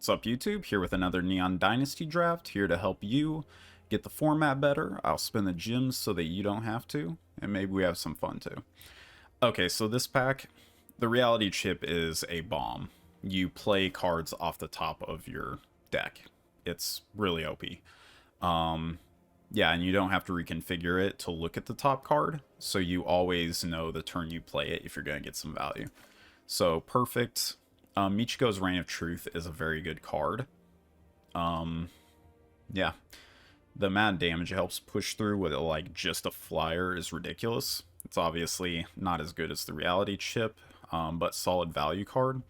What's up, YouTube? Here with another Neon Dynasty Draft, here to help you get the format better. I'll spin the gems so that you don't have to, and maybe we have some fun too. Okay, so this pack, the reality chip is a bomb. You play cards off the top of your deck. It's really OP. Yeah, and you don't have to reconfigure it to look at the top card, so you always know the turn you play it if you're going to get some value. So, perfect. Michiko's Reign of Truth is a very good card. Yeah. The amount of damage it helps push through with like just a flyer is ridiculous. It's obviously not as good as the reality chip, but solid value card.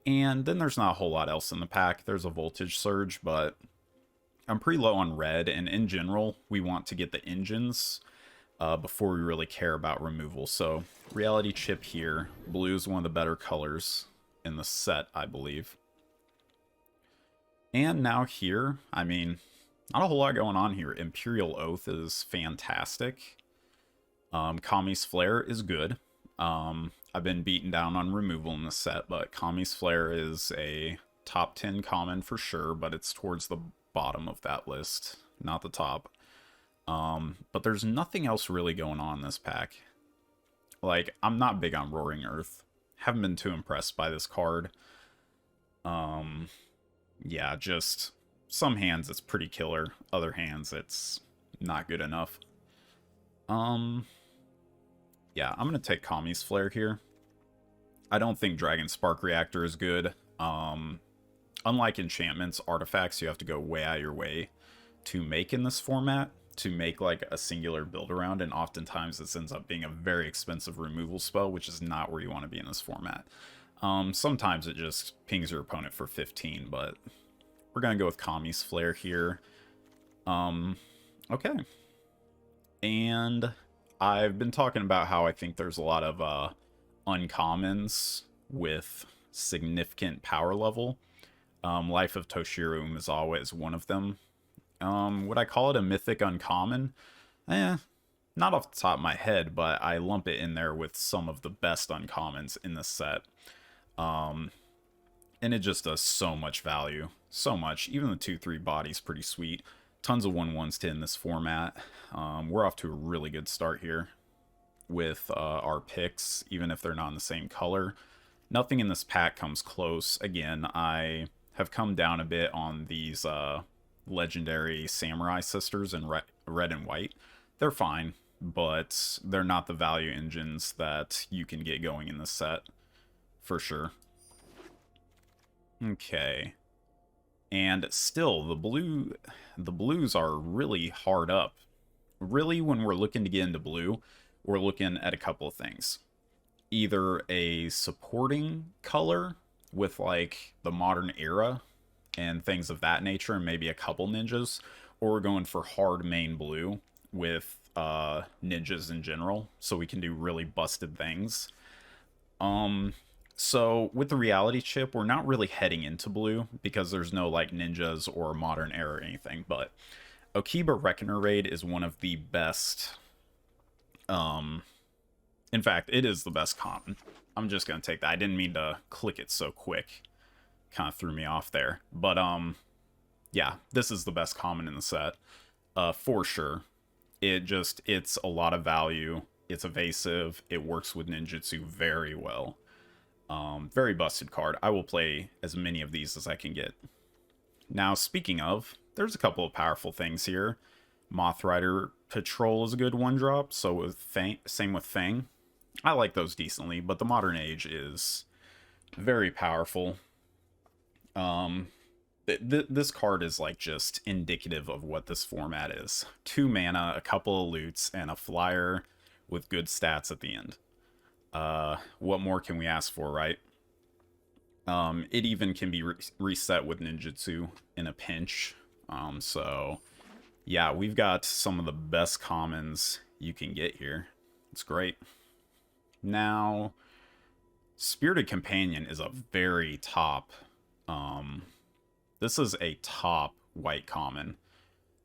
And then there's not a whole lot else in the pack. There's a voltage surge, but I'm pretty low on red, and in general, we want to get the engines before we really care about removal. So, reality chip here. Blue is one of the better colors in the set, I believe. And now here, I mean, not a whole lot going on here. Imperial Oath is fantastic. Kami's Flare is good. I've been beaten down on removal in the set, but Kami's Flare is a top 10 common for sure, but it's towards the bottom of that list, not the top. But there's nothing else really going on in this pack. Like, I'm not big on Roaring Earth. Haven't been too impressed by this card. Yeah, just some hands it's pretty killer. Other hands it's not good enough. Yeah, I'm gonna take Kami's Flare here. I don't think Dragon Spark Reactor is good. Unlike enchantments, artifacts you have to go way out of your way to make in this format, to make like a singular build around, and oftentimes this ends up being a very expensive removal spell, which is not where you want to be in this format. Sometimes it just pings your opponent for 15, but we're gonna go with Kami's Flare here. Okay. And I've been talking about how I think there's a lot of uncommons with significant power level. Life of Toshiro Umezawa is one of them. Would I call it a mythic uncommon? Not off the top of my head, but I lump it in there with some of the best uncommons in the set. And it just does so much value. So much. Even the 2-3 body's pretty sweet. Tons of 1/1s to end this format. We're off to a really good start here with our picks, even if they're not in the same color. Nothing in this pack comes close. Again, I have come down a bit on these legendary samurai sisters in red and white. They're fine, but they're not the value engines that you can get going in this set, for sure. Okay. And still, the blues are really hard up. Really, when we're looking to get into blue, we're looking at a couple of things. Either a supporting color with like the modern era and things of that nature, and maybe a couple ninjas, or we're going for hard main blue with ninjas in general, so we can do really busted things. So with the reality chip, we're not really heading into blue because there's no like ninjas or modern era or anything, but Okiba Reckoner Raid is one of the best. In fact, it is the best common. I'm just gonna take that. I didn't mean to click it so quick. Kind of threw me off there. But yeah, this is the best common in the set. For sure. It's a lot of value. It's evasive. It works with ninjutsu very well. Very busted card. I will play as many of these as I can get. Now, speaking of, there's a couple of powerful things here. Moth Rider Patrol is a good one drop, so with Fang, same with Fang. I like those decently, but the Modern Age is very powerful. This card is like just indicative of what this format is. 2 mana, a couple of loots, and a flyer with good stats at the end. What more can we ask for, right? It even can be reset with ninjutsu in a pinch. So yeah, we've got some of the best commons you can get here. It's great. Now, Spirited Companion is a very top. This is a top white common.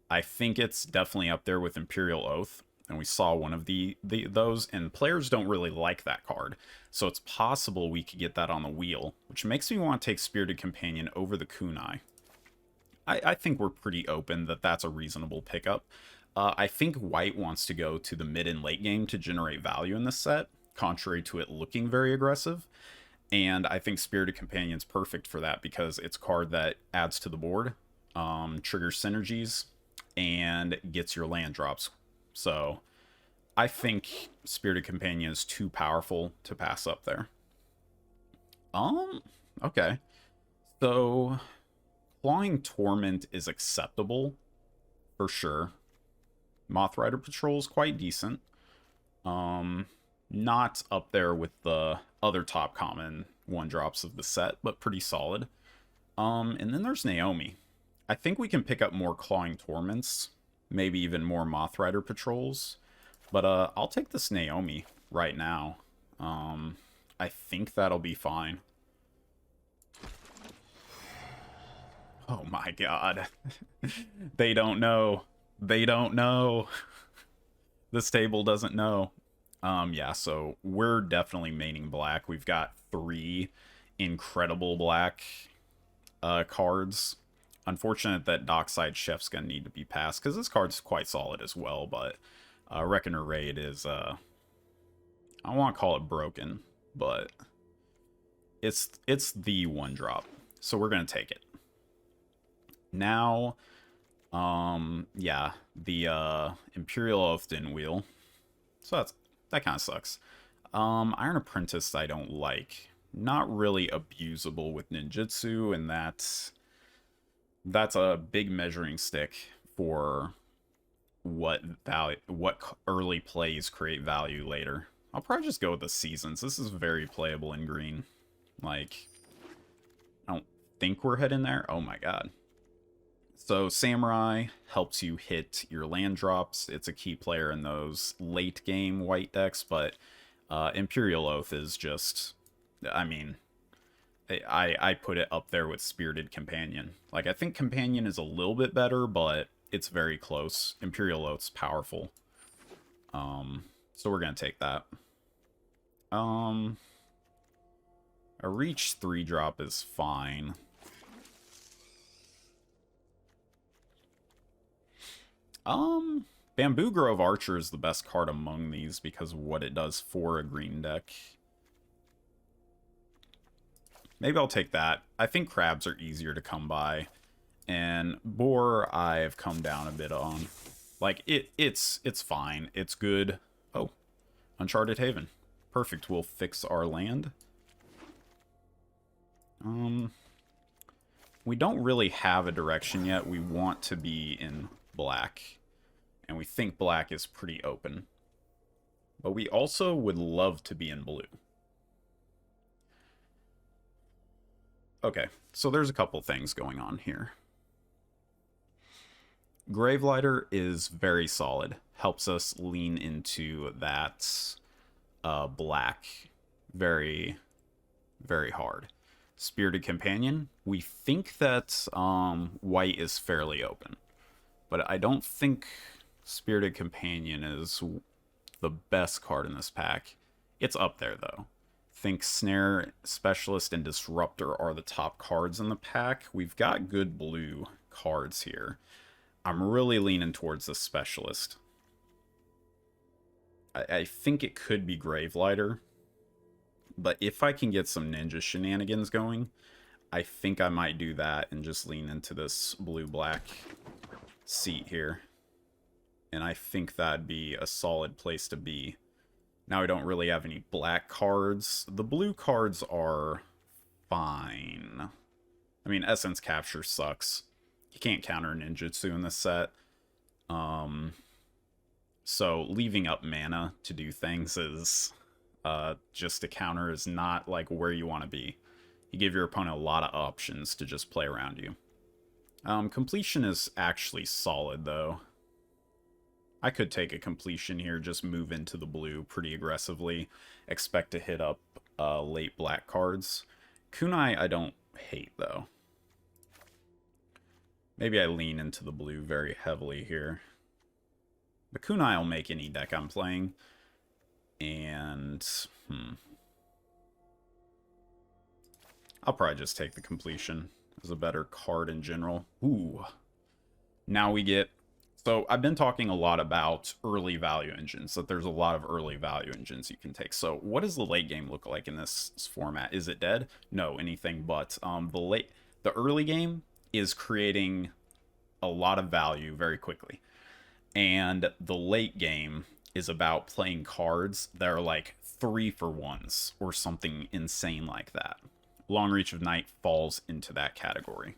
I think it's definitely up there with Imperial Oath. and we saw one of those, and players don't really like that card. So it's possible we could get that on the wheel, which makes me want to take Spirited Companion over the Kunai. I think we're pretty open that that's a reasonable pickup. I think white wants to go to the mid and late game to generate value in this set, contrary to it looking very aggressive. And I think Spirited Companion's perfect for that because it's a card that adds to the board, triggers synergies, and gets your land drops. So I think Spirited Companion is too powerful to pass up there. Okay. So Clawing Torment is acceptable for sure. Moth Rider Patrol is quite decent. Not up there with the other top common 1-drops of the set, but pretty solid. And then there's Naomi. I think we can pick up more Clawing Torments, maybe even more Moth Rider Patrols. But I'll take this Naomi right now. I think that'll be fine. Oh my god. They don't know. They don't know. This table doesn't know. Yeah, so we're definitely maining black. We've got 3 incredible black cards. Unfortunate that Dockside Chef's gonna need to be passed, because this card's quite solid as well, but Reckoner Raid is, I don't want to call it broken, but it's the 1-drop, so we're gonna take it. Now, yeah, the Imperial Oath didn't wheel, so that kind of sucks. Iron Apprentice I don't like. Not really abusable with ninjutsu, and that's a big measuring stick for what early plays create value later. I'll probably just go with the Seasons. This is very playable in green. Like, I don't think we're heading there. Oh my god. So Samurai helps you hit your land drops. It's a key player in those late game white decks, but Imperial Oath is just, I mean, I put it up there with Spirited Companion. Like, I think Companion is a little bit better, but it's very close. Imperial Oath's powerful. So we're gonna take that. A Reach 3-drop is fine. Bamboo Grove Archer is the best card among these because of what it does for a green deck. Maybe I'll take that. I think crabs are easier to come by. And Boar, I've come down a bit on. Like, it's fine. It's good. Oh, Uncharted Haven. Perfect. We'll fix our land. We don't really have a direction yet. We want to be in black. And we think black is pretty open. But we also would love to be in blue. Okay, so there's a couple things going on here. Gravelighter is very solid. Helps us lean into that black very, very hard. Spirited Companion, we think that white is fairly open. But I don't think Spirited Companion is the best card in this pack. It's up there, though. Think Snare, Specialist, and Disruptor are the top cards in the pack. We've got good blue cards here. I'm really leaning towards the Specialist. I think it could be Gravelighter. But if I can get some ninja shenanigans going, I think I might do that and just lean into this blue-black seat here. And I think that'd be a solid place to be. Now I don't really have any black cards. The blue cards are fine. I mean, Essence Capture sucks. You can't counter ninjutsu in this set. So leaving up mana to do things is just a counter is not like where you want to be. You give your opponent a lot of options to just play around you. Completion is actually solid, though. I could take a completion here, just move into the blue pretty aggressively. Expect to hit up late black cards. Kunai I don't hate, though. Maybe I lean into the blue very heavily here. The Kunai will make any deck I'm playing. And, I'll probably just take the Completion as a better card in general. Ooh. Now we get... So I've been talking a lot about early value engines, that there's a lot of early value engines you can take. So what does the late game look like in this format? Is it dead? No, anything but. The early game is creating a lot of value very quickly. And the late game is about playing cards that are like 3-for-1s or something insane like that. Long Reach of Night falls into that category.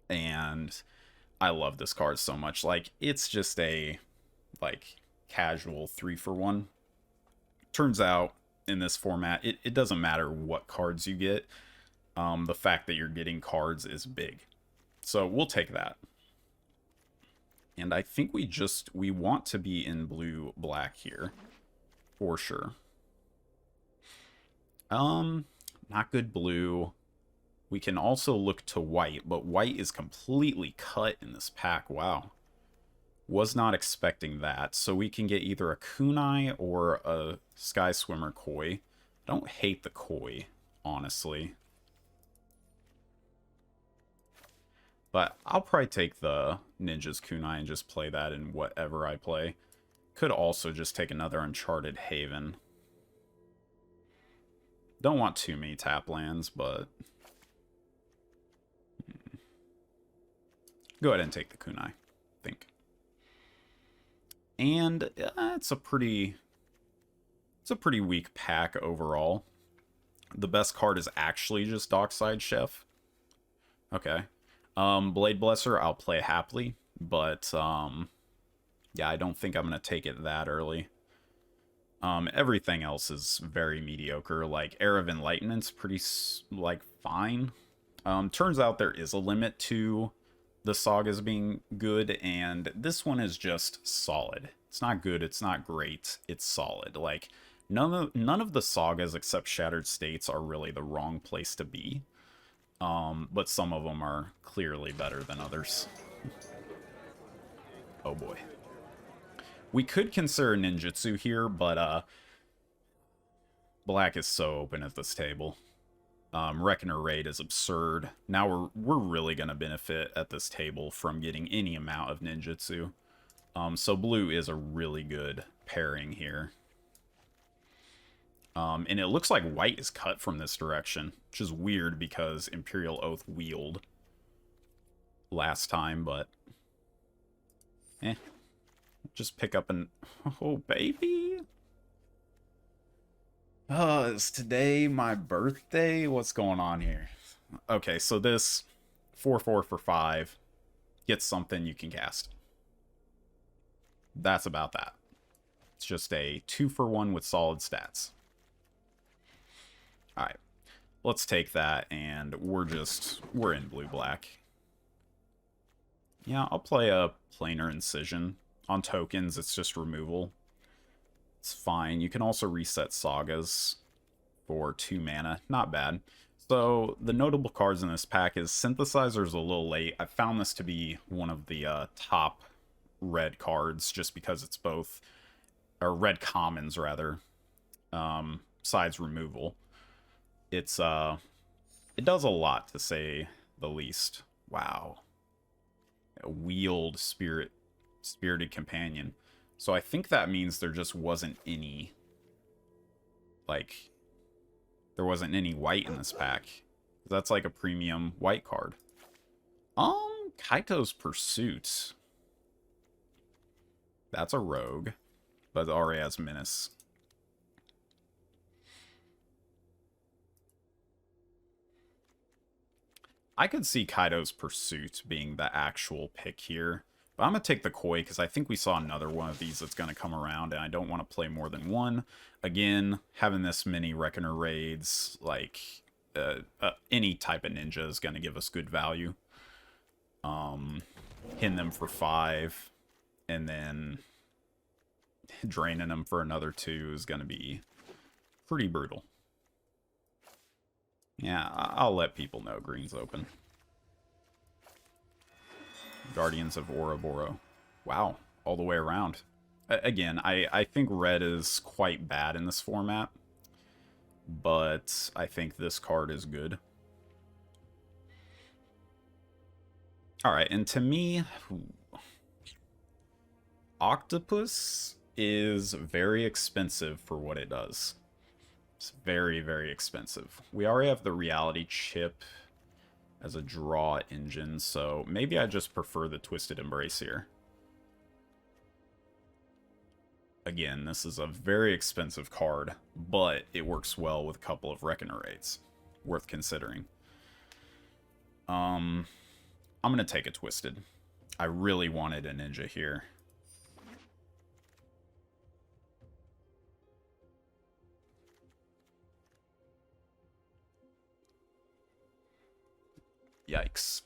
And I love this card so much. Like, it's just a, like, casual 3-for-1. Turns out, in this format, it doesn't matter what cards you get. The fact that you're getting cards is big. So, we'll take that. And I think we want to be in blue-black here. For sure. Not good blue. We can also look to white, but white is completely cut in this pack. Wow. Was not expecting that. So we can get either a Kunai or a Sky Swimmer Koi. I don't hate the Koi, honestly. But I'll probably take the Ninja's Kunai and just play that in whatever I play. Could also just take another Uncharted Haven. Don't want too many tap lands, but... Go ahead and take the Kunai, I think. And it's a pretty weak pack overall. The best card is actually just Dockside Chef. Okay. Blade Blesser, I'll play happily, but yeah, I don't think I'm going to take it that early. Everything else is very mediocre. Like, Era of Enlightenment's pretty, like, fine. Turns out there is a limit to the sagas being good, and this one is just solid. It's not good, it's not great, it's solid. Like, none of the sagas except Shattered States are really the wrong place to be. But some of them are clearly better than others. Oh boy. We could consider ninjutsu here, but black is so open at this table. Reckoner Raid is absurd. Now we're really going to benefit at this table from getting any amount of ninjutsu. So blue is a really good pairing here. And it looks like white is cut from this direction, which is weird because Imperial Oath wheeled last time, but just pick up an... Oh, baby! Is today my birthday? What's going on here? Okay, so this 4/4 for 5 gets something you can cast. That's about that. It's just a 2-for-1 with solid stats. Alright, let's take that, and we're in blue-black. Yeah, I'll play a Planar Incision. On tokens, it's just removal. It's fine. You can also reset sagas for 2 mana. Not bad. So, the notable cards in this pack is Synthesizer's a little late. I found this to be one of the top red cards, just because it's both, or red commons, rather, besides removal. It does a lot, to say the least. Wow. A wheeled Spirited Companion. So I think that means there just wasn't any, like, there wasn't any white in this pack. That's like a premium white card. Kaito's Pursuit. That's a rogue, but it already has Menace. I could see Kaito's Pursuit being the actual pick here. But I'm going to take the Koi because I think we saw another one of these that's going to come around, and I don't want to play more than one. Again, having this many Reckoner Raids, like, any type of ninja is going to give us good value. Hitting them for 5, and then draining them for another 2 is going to be pretty brutal. Yeah, I'll let people know green's open. Guardians of Ouroboros. Wow. all the way around. Again, I think red is quite bad in this format, but I think this card is good. Alright, and to me, Octopus is very expensive for what it does. It's very, very expensive. We already have the reality chip as a draw engine, so maybe I just prefer the Twisted Embrace here. Again, this is a very expensive card, but it works well with a couple of Reckoner rates. Worth considering. I'm going to take a Twisted. I really wanted a Ninja here. Yikes.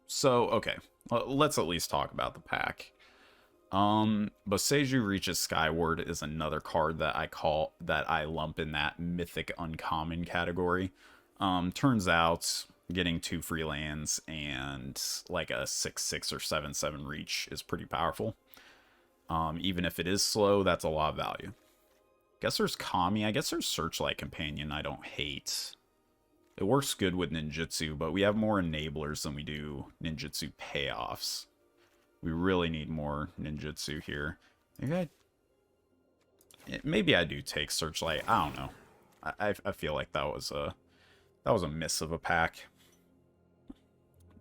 So, okay. Let's at least talk about the pack. Boseiju Reaches Skyward is another card that I lump in that mythic uncommon category. Turns out getting 2 free lands and like a 6/6 or 7/7 reach is pretty powerful. Even if it is slow, that's a lot of value. Guess there's Kami. I guess there's Searchlight Companion I don't hate. It works good with ninjutsu, but we have more enablers than we do ninjutsu payoffs. We really need more ninjutsu here. Maybe I do take Searchlight. I don't know. I feel like that was a miss of a pack.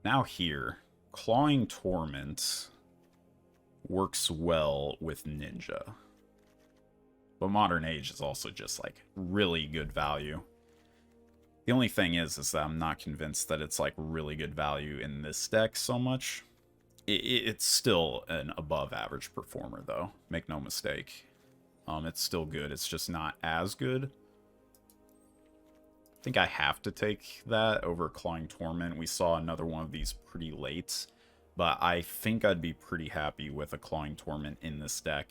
Now here, Clawing Torment works well with Ninja. But Modern Age is also just like really good value. The only thing is that I'm not convinced that it's like really good value in this deck so much. It's still an above average performer though, make no mistake. It's still good, it's just not as good. I think I have to take that over Clawing Torment. We saw another one of these pretty late, but I think I'd be pretty happy with a Clawing Torment in this deck.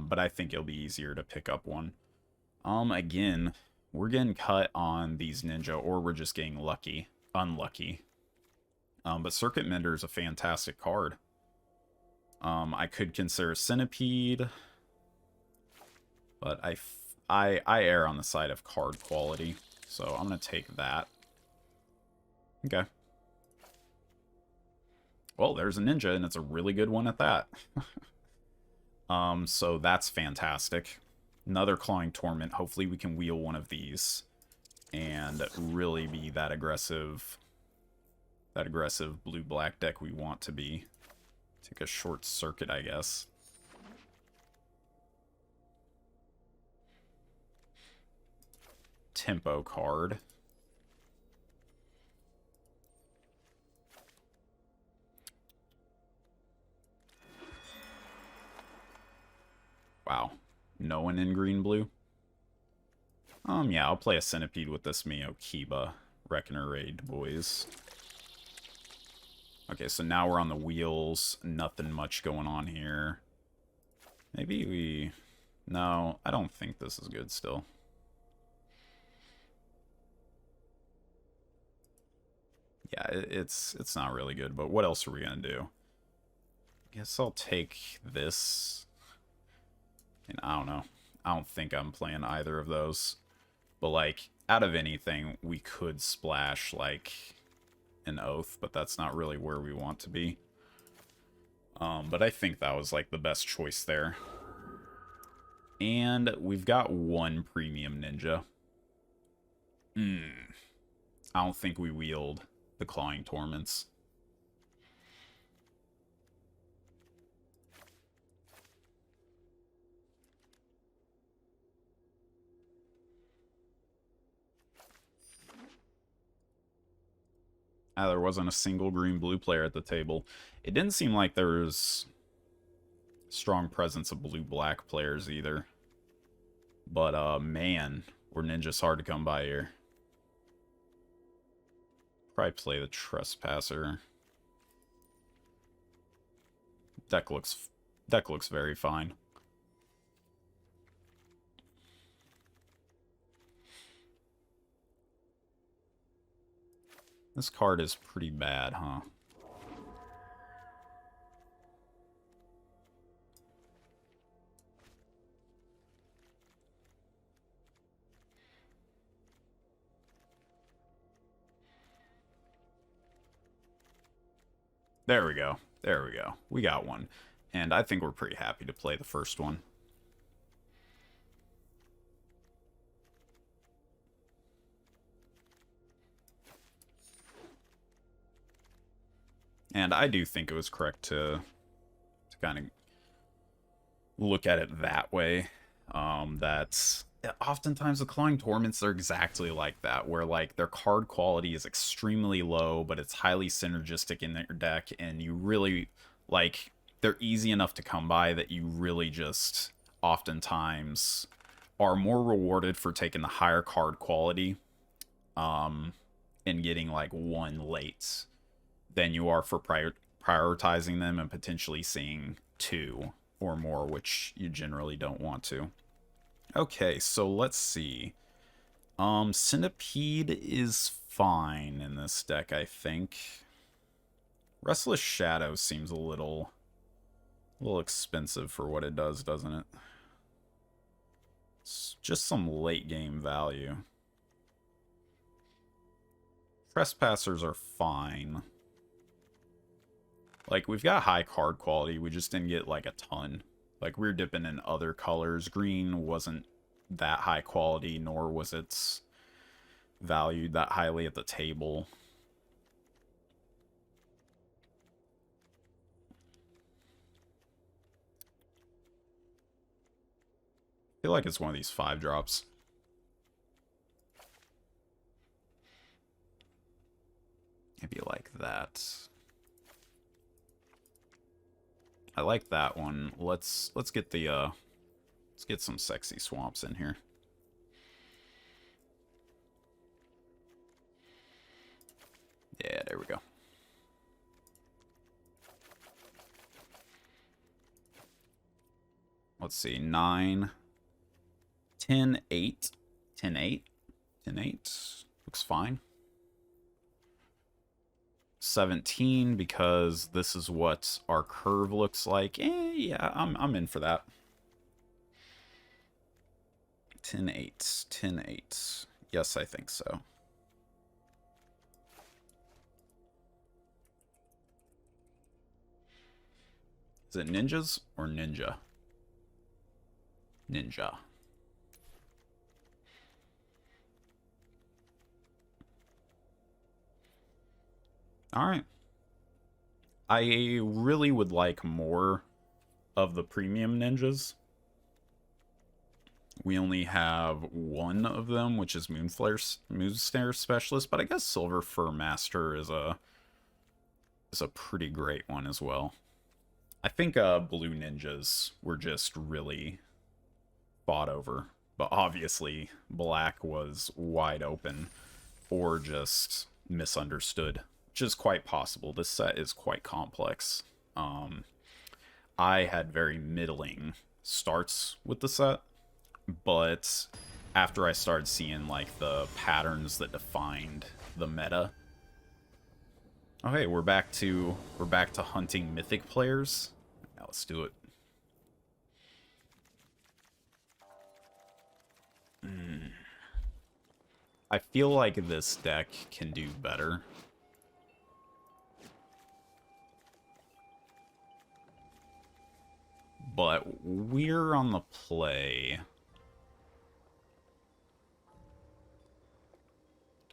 But I think it'll be easier to pick up one. Again, we're getting cut on these ninja, or we're just getting unlucky. But Circuit Mender is a fantastic card. I could consider Centipede, but I err on the side of card quality, so I'm gonna take that. Okay. Well, there's a ninja, and it's a really good one at that. So that's fantastic. Another Clawing Torment. Hopefully we can wheel one of these and really be that aggressive blue-black deck we want to be. Take a Short Circuit, I guess. Tempo card. Wow. No one in green-blue? Yeah, I'll play a Centipede with this Mio Kiba. Reckoner Raid, boys. Okay, so now we're on the wheels. Nothing much going on here. Maybe we... No, I don't think this is good still. Yeah, it's not really good, but what else are we going to do? I guess I'll take this... And I don't know. I don't think I'm playing either of those. But, like, out of anything, we could splash, like, an Oath. But that's not really where we want to be. But I think that was, like, the best choice there. And we've got one Premium Ninja. I don't think we wield the Clawing Torments. There wasn't a single green-blue player at the table. It didn't seem like there was strong presence of blue-black players either. But, man, were ninjas hard to come by here. Probably play the Trespasser. Deck looks very fine. This card is pretty bad, huh? There we go. There we go. We got one. And I think we're pretty happy to play the first one. And I do think it was correct to kind of look at it that way. That's oftentimes the Clawing Torments are exactly like that, where like their card quality is extremely low, but it's highly synergistic in your deck, and you really like they're easy enough to come by that you really just oftentimes are more rewarded for taking the higher card quality and getting like one late than you are for prioritizing them and potentially seeing two or more, which you generally don't want to. Okay, so let's see. Centipede is fine in this deck, I think. Restless Shadow seems a little expensive for what it does, doesn't it? It's just some late game value. Trespassers are fine. Like, we've got high card quality, we just didn't get, like, a ton. Like, we were dipping in other colors. Green wasn't that high quality, nor was its valued that highly at the table. I feel like it's one of these 5-drops. Maybe like that. I like that one. Let's get the let's get some sexy swamps in here. Yeah, there we go. Let's see, 9, 10, 8, 10, 8, 10, 8. Looks fine. 17, because this is what our curve looks like. Yeah, I'm in for that. 10, 8, 10, 8. Yes, I think so. Is it ninjas or ninja? Ninja. Alright. I really would like more of the premium ninjas. We only have one of them, which is Moonsnare Specialist, but I guess Silver Fur Master is a pretty great one as well. I think blue ninjas were just really fought over, but obviously black was wide open or just misunderstood, which is quite possible. This set is quite complex. I had very middling starts with the set, but after I started seeing like the patterns that defined the meta. Oh hey, we're back to hunting mythic players. Now let's do it. I feel like this deck can do better. But we're on the play.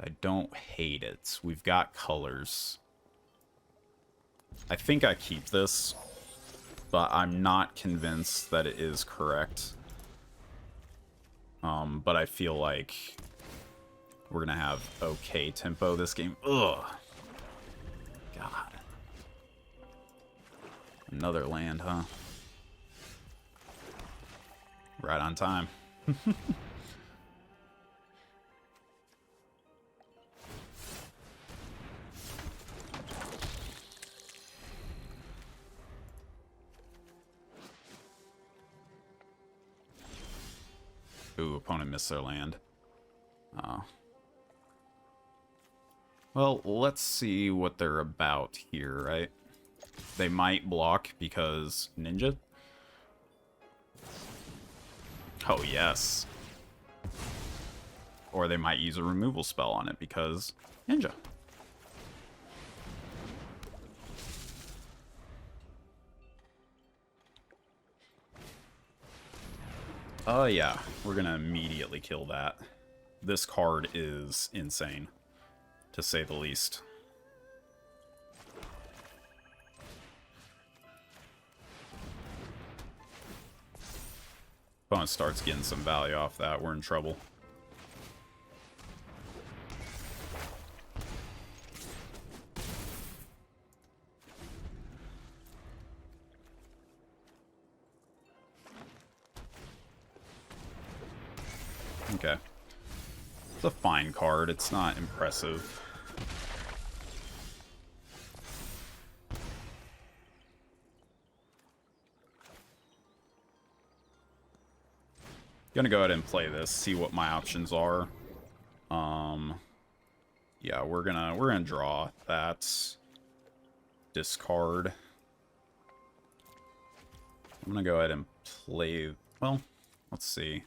I don't hate it. We've got colors. I think I keep this, but I'm not convinced that it is correct. But I feel like we're gonna have okay tempo this game. Ugh. God. Another land, huh? Right on time. Ooh, opponent missed their land. Well, let's see what they're about here, right? They might block because ninja. Oh, yes. Or they might use a removal spell on it because ninja. Oh yeah, we're gonna immediately kill that. This card is insane, to say the least. Opponent starts getting some value off that, we're in trouble. Okay. It's a fine card, it's not impressive. Gonna go ahead and play this, see what my options are. Yeah, we're gonna draw that. Discard. I'm gonna go ahead and play, well, let's see.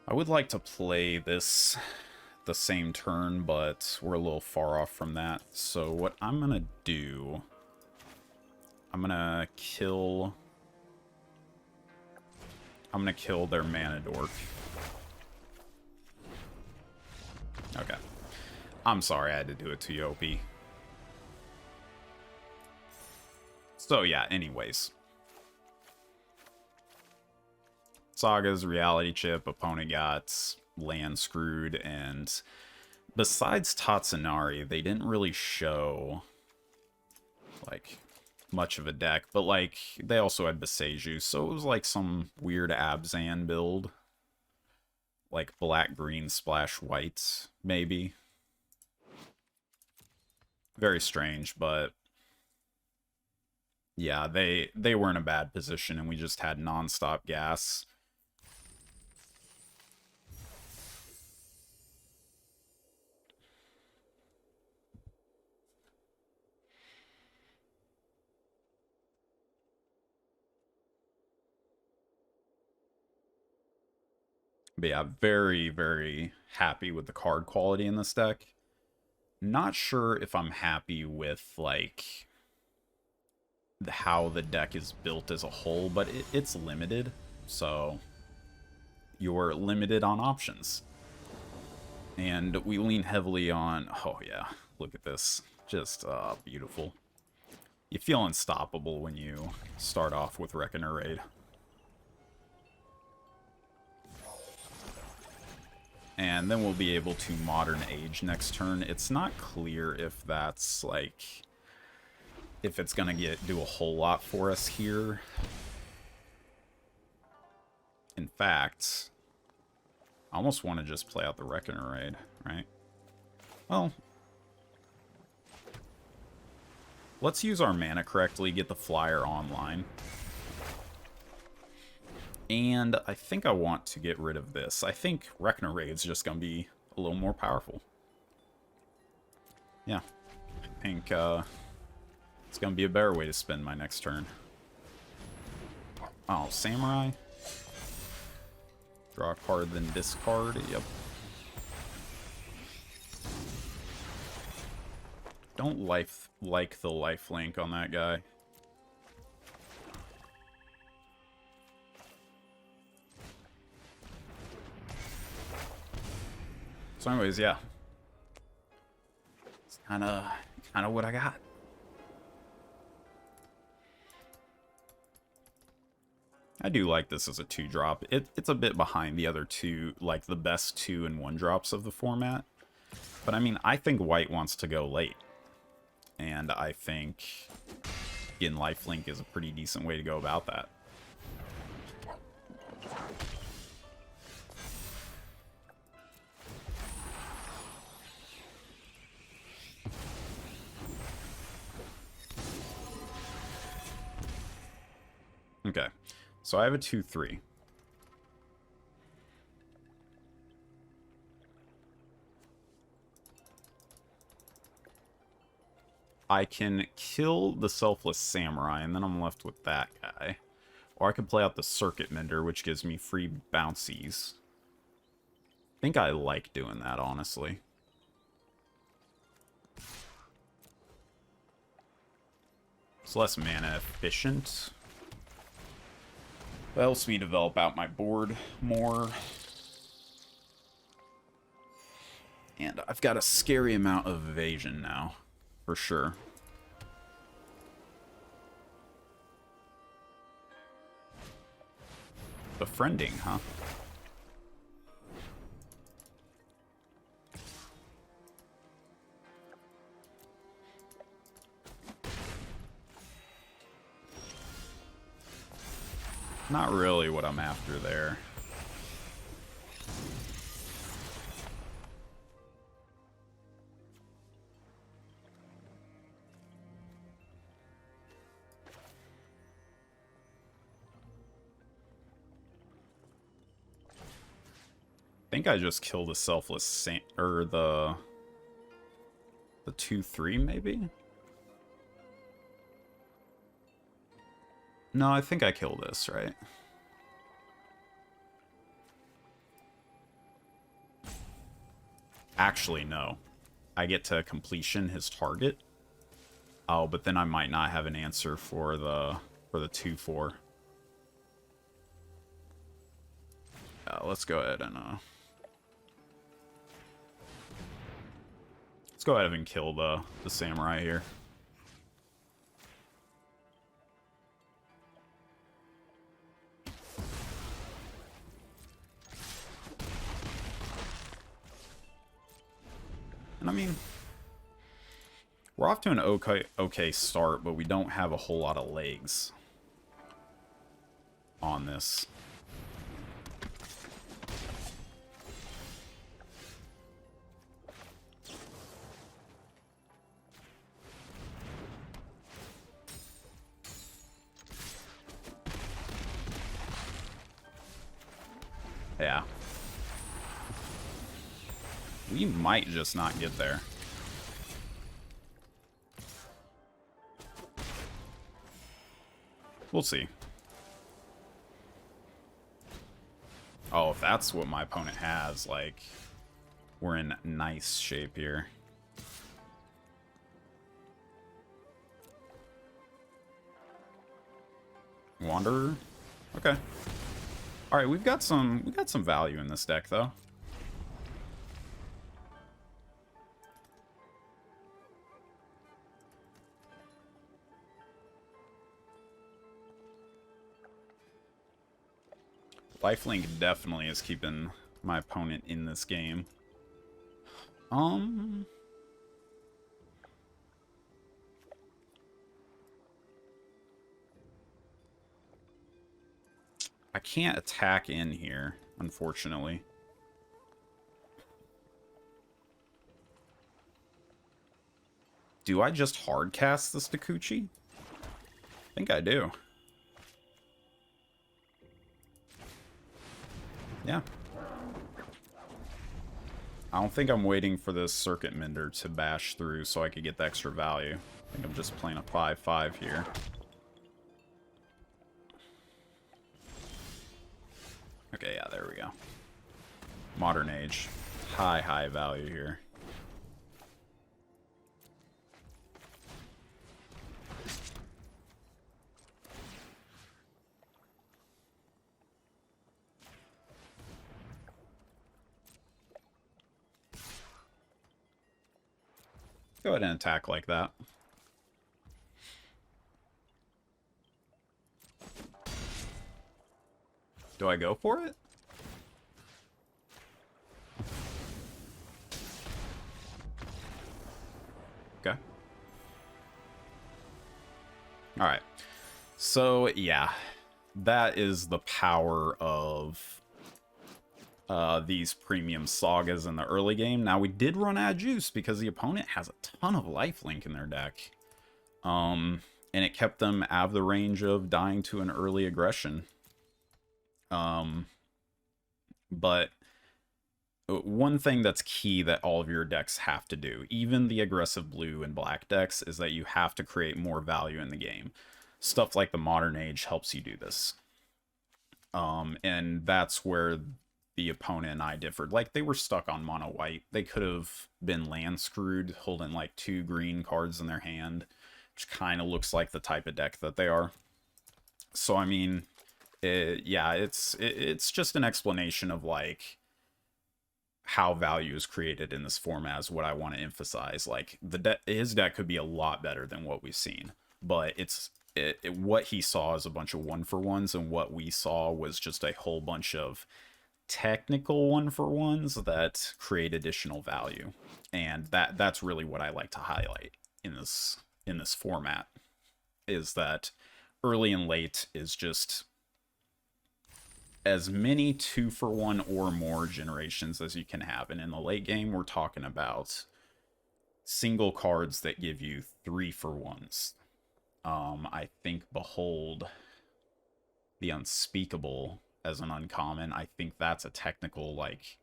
I would like to play this the same turn, but we're a little far off from that. So what I'm gonna do, I'm gonna kill their mana dork. Okay. I'm sorry I had to do it to you, OP. So yeah, anyways. Saga's reality chip, opponent got land screwed, and besides Tatsunari, they didn't really show like much of a deck, but like they also had Beseju, so it was like some weird Abzan build. Like black, green, splash, white, maybe. Very strange, but yeah, they were in a bad position and we just had non-stop gas. But yeah, very, very happy with the card quality in this deck. Not sure if I'm happy with, like, how the deck is built as a whole, but it's limited, so you're limited on options. And we lean heavily on, oh yeah, look at this. Just beautiful. You feel unstoppable when you start off with Reckoner Raid. And then we'll be able to Modern Age next turn. It's not clear if that's, like, if it's gonna do a whole lot for us here. In fact, I almost want to just play out the Reckoner Raid, right? Well, let's use our mana correctly, get the flyer online. And I think I want to get rid of this. I think Reckoner Raid's just going to be a little more powerful. Yeah. I think it's going to be a better way to spend my next turn. Oh, Samurai. Draw a card, then discard. Yep. Don't like the lifelink on that guy. So anyways, yeah. It's kind of what I got. I do like this as a 2-drop. It's a bit behind the other two, like the best 2 and 1-drops of the format. But I mean, I think white wants to go late. And I think getting lifelink is a pretty decent way to go about that. Okay, so I have a 2/3. I can kill the Selfless Samurai, and then I'm left with that guy. Or I could play out the Circuit Mender, which gives me free bouncies. I think I like doing that, honestly. It's less mana efficient. helps me develop out my board more. And I've got a scary amount of evasion now, for sure. Befriending, huh? Not really what I'm after there. I think I just killed the selfless or the 2/3 maybe? No, I think I kill this, right? Actually, no. I get to completion his target. Oh, but then I might not have an answer for the 2/4. Let's go ahead and let's go ahead and kill the samurai here. And I mean, we're off to an okay start, but we don't have a whole lot of legs on this. Yeah. We might just not get there. We'll see. Oh, if that's what my opponent has, like, we're in nice shape here. Wanderer? Okay. Alright, we got some value in this deck, though. Lifelink definitely is keeping my opponent in this game. I can't attack in here, unfortunately. Do I just hardcast this Takuchi? I think I do. Yeah. I don't think I'm waiting for this Circuit Mender to bash through so I could get the extra value. I think I'm just playing a 5/5 here. Okay, yeah, there we go. Modern Age. High value here. Go ahead and attack like that. Do I go for it? Okay. Alright. So, yeah. That is the power of these premium sagas in the early game. Now, we did run out of juice because the opponent has a ton of lifelink in their deck. And it kept them out of the range of dying to an early aggression. But one thing that's key that all of your decks have to do, even the aggressive blue and black decks, is that you have to create more value in the game. Stuff like the Modern Age helps you do this. And that's where the opponent and I differed. Like, they were stuck on mono white. They could have been land screwed, holding like 2 green cards in their hand, which kind of looks like the type of deck that they are. So, I mean, Yeah, it's just an explanation of like how value is created in this format is what I want to emphasize. Like his deck could be a lot better than what we've seen, but what he saw is a bunch of 1-for-1s, and what we saw was just a whole bunch of technical 1-for-1s that create additional value, and that's really what I like to highlight in this format, is that early and late is just as many 2-for-1 or more generations as you can have. And in the late game, we're talking about single cards that give you 3-for-1s. I think Behold the Unspeakable as an uncommon, I think that's a technical like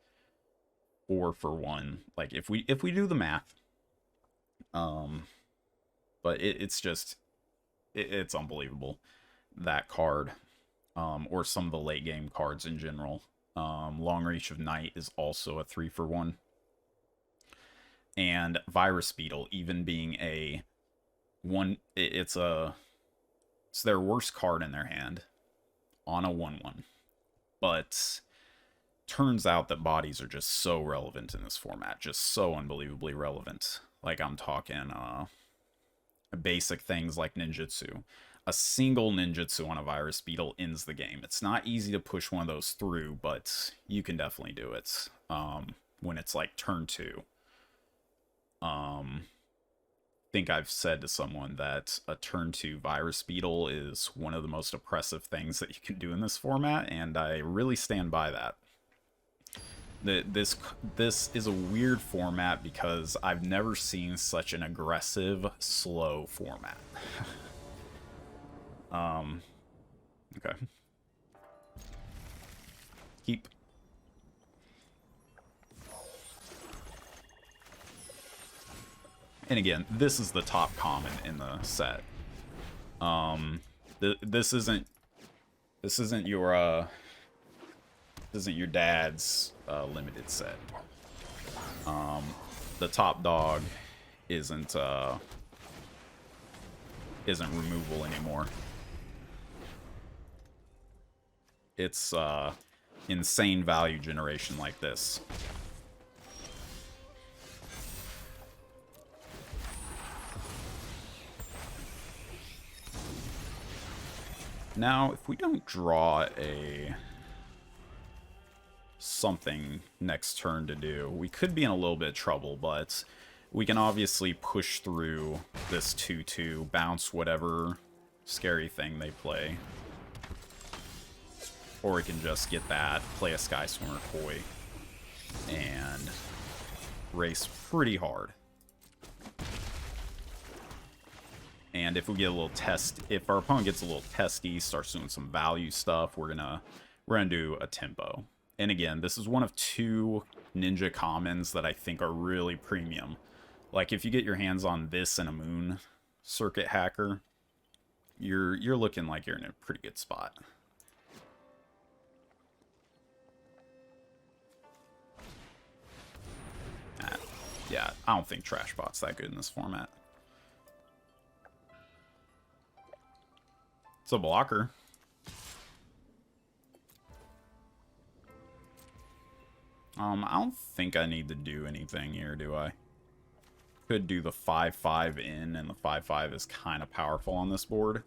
4-for-1. Like if we do the math, but it's unbelievable, that card. Or some of the late game cards in general. Long Reach of Night is also a 3-for-1. And Virus Beetle, even being a one, it's their worst card in their hand on a 1/1. But turns out that bodies are just so relevant in this format, just so unbelievably relevant. Like I'm talking basic things like ninjutsu. A single ninjutsu on a Virus Beetle ends the game. It's not easy to push one of those through, but you can definitely do it when it's like turn 2. Think I've said to someone that a turn 2 Virus Beetle is one of the most oppressive things that you can do in this format, and I really stand by that. This is a weird format because I've never seen such an aggressive, slow format. Okay. Keep. And again, this is the top common in the set. This isn't your dad's limited set. The top dog isn't removable anymore. It's insane value generation like this. Now, if we don't draw something next turn to do, we could be in a little bit of trouble, but we can obviously push through this 2/2, bounce whatever scary thing they play. Or we can just get that, play a Sky Swimmer Koi, and race pretty hard. And if we get a little if our opponent gets a little testy, starts doing some value stuff, we're gonna do a tempo. And again, this is one of 2 ninja commons that I think are really premium. Like if you get your hands on this and a Moon Circuit Hacker, you're looking like you're in a pretty good spot. Yeah, I don't think Trashbot's that good in this format. It's a blocker. I don't think I need to do anything here, do I? Could do the 5/5 in, and the 5/5 is kind of powerful on this board.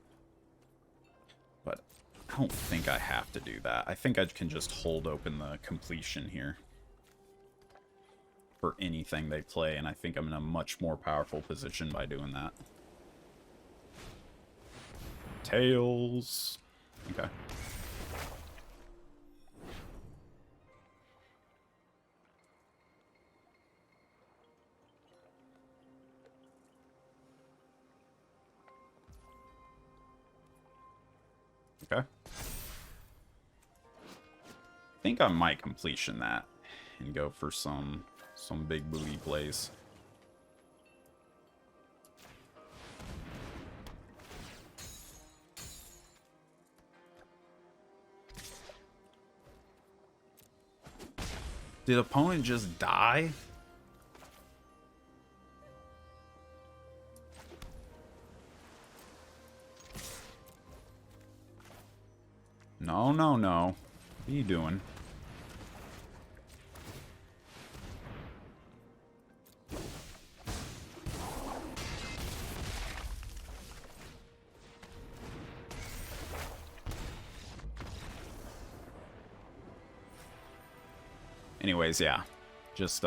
But I don't think I have to do that. I think I can just hold open the completion here for anything they play, and I think I'm in a much more powerful position by doing that. Tails. Okay. Okay. I think I might completion that and go for some big booty plays. Did opponent just die? No, no, no. What are you doing? Anyways, yeah. Just,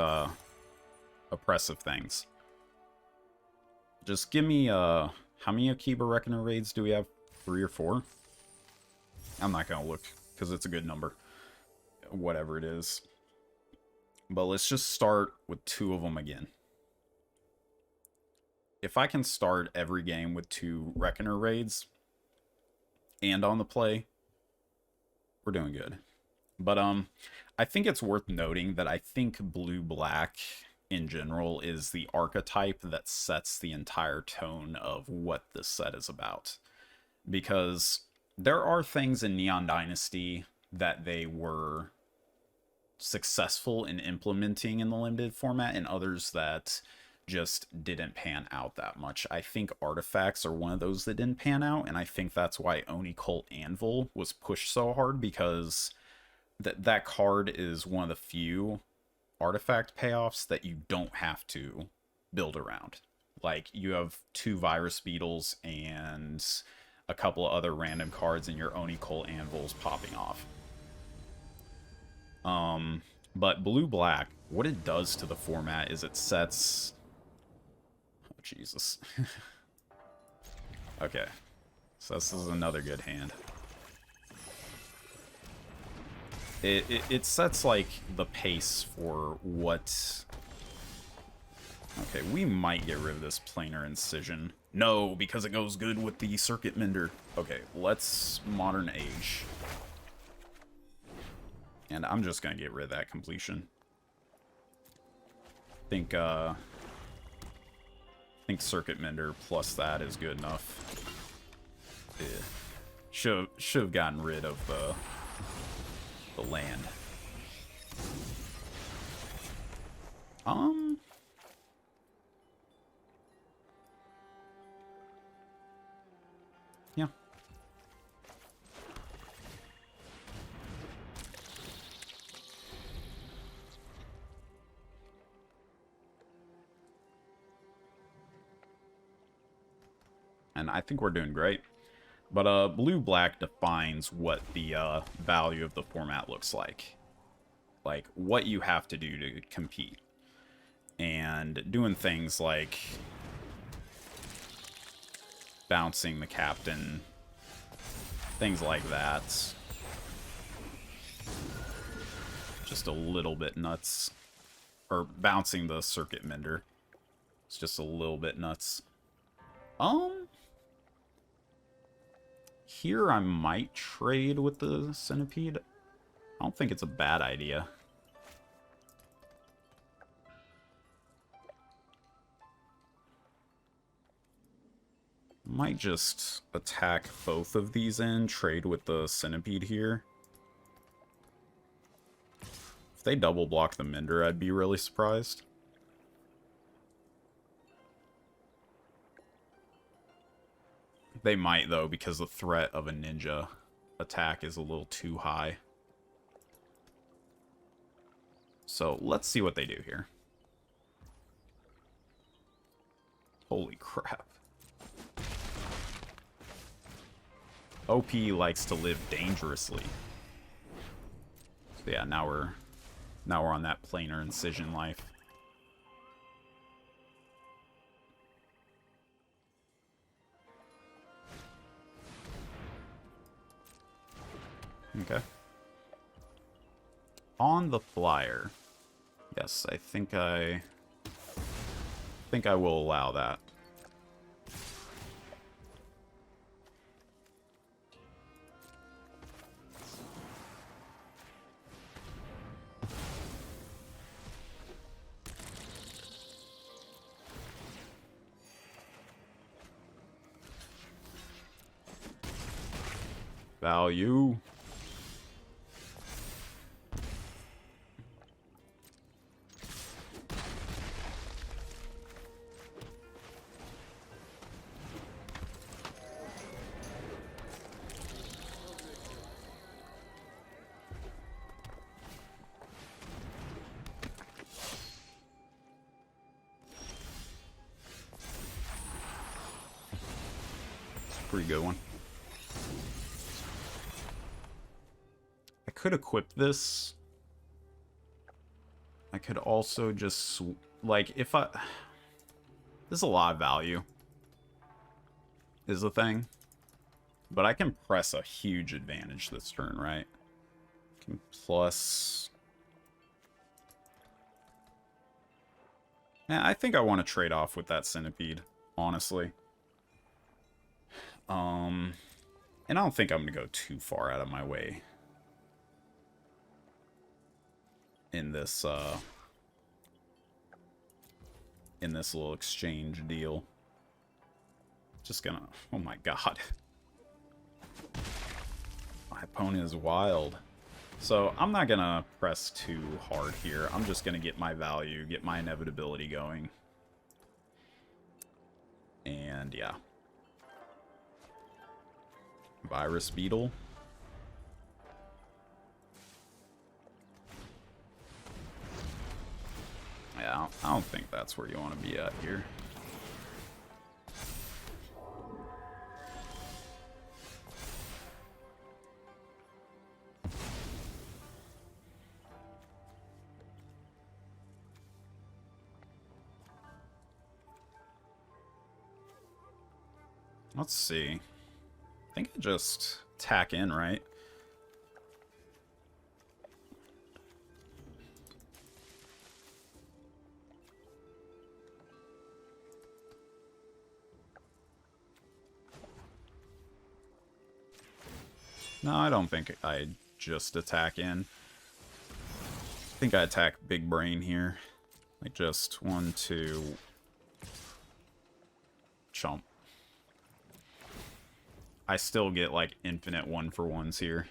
oppressive things. Just give me, how many Akiba Reckoner raids do we have? 3 or 4? I'm not gonna look, because it's a good number. Whatever it is. But let's just start with 2 of them again. If I can start every game with 2 Reckoner raids, and on the play, we're doing good. But, I think it's worth noting that I think blue-black in general is the archetype that sets the entire tone of what this set is about. Because there are things in Neon Dynasty that they were successful in implementing in the limited format, and others that just didn't pan out that much. I think artifacts are one of those that didn't pan out, and I think that's why Oni Cult Anvil was pushed so hard, because that card is one of the few artifact payoffs that you don't have to build around. Like, you have 2 Virus Beetles and a couple of other random cards, and your Oni Cult Anvil's popping off. But blue-black, what it does to the format is it sets... Oh, Jesus. Okay. So this is another good hand. It sets, like, the pace for what... Okay, we might get rid of this planar incision. No, because it goes good with the circuit mender. Okay, let's Modern Age. And I'm just gonna get rid of that completion. Think circuit mender plus that is good enough. Yeah. Should have gotten rid of the land. Yeah. And I think we're doing great. But blue-black defines what the value of the format looks like. Like, what you have to do to compete. And doing things like bouncing the captain, things like that. Just a little bit nuts. Or bouncing the circuit mender. It's just a little bit nuts. Here I might trade with the centipede. I don't think it's a bad idea. Might just attack both of these in, trade with the centipede here. If they double block the mender, I'd be really surprised. They might, though, because the threat of a ninja attack is a little too high. So, let's see what they do here. Holy crap. OP likes to live dangerously. So yeah, now we're on that planar incision life. Okay. On the flyer. Yes, I think I will allow that. Value. Pretty good one. I could equip this. I could also just... Like, if I... There's a lot of value. Is the thing. But I can press a huge advantage this turn, right? Can plus... Yeah, I think I want to trade off with that Centipede, honestly. And I don't think I'm going to go too far out of my way in this little exchange deal. Just gonna... Oh my god. My opponent is wild. So I'm not gonna press too hard here. I'm just gonna get my value, get my inevitability going. And yeah. Virus Beetle. Yeah, I don't think that's where you want to be at here. Let's see. I think I just tack in, right? No, I don't think I just attack in. I think I attack Big Brain here. Like just 1, 2... Chump. I still get like infinite 1-for-1s here.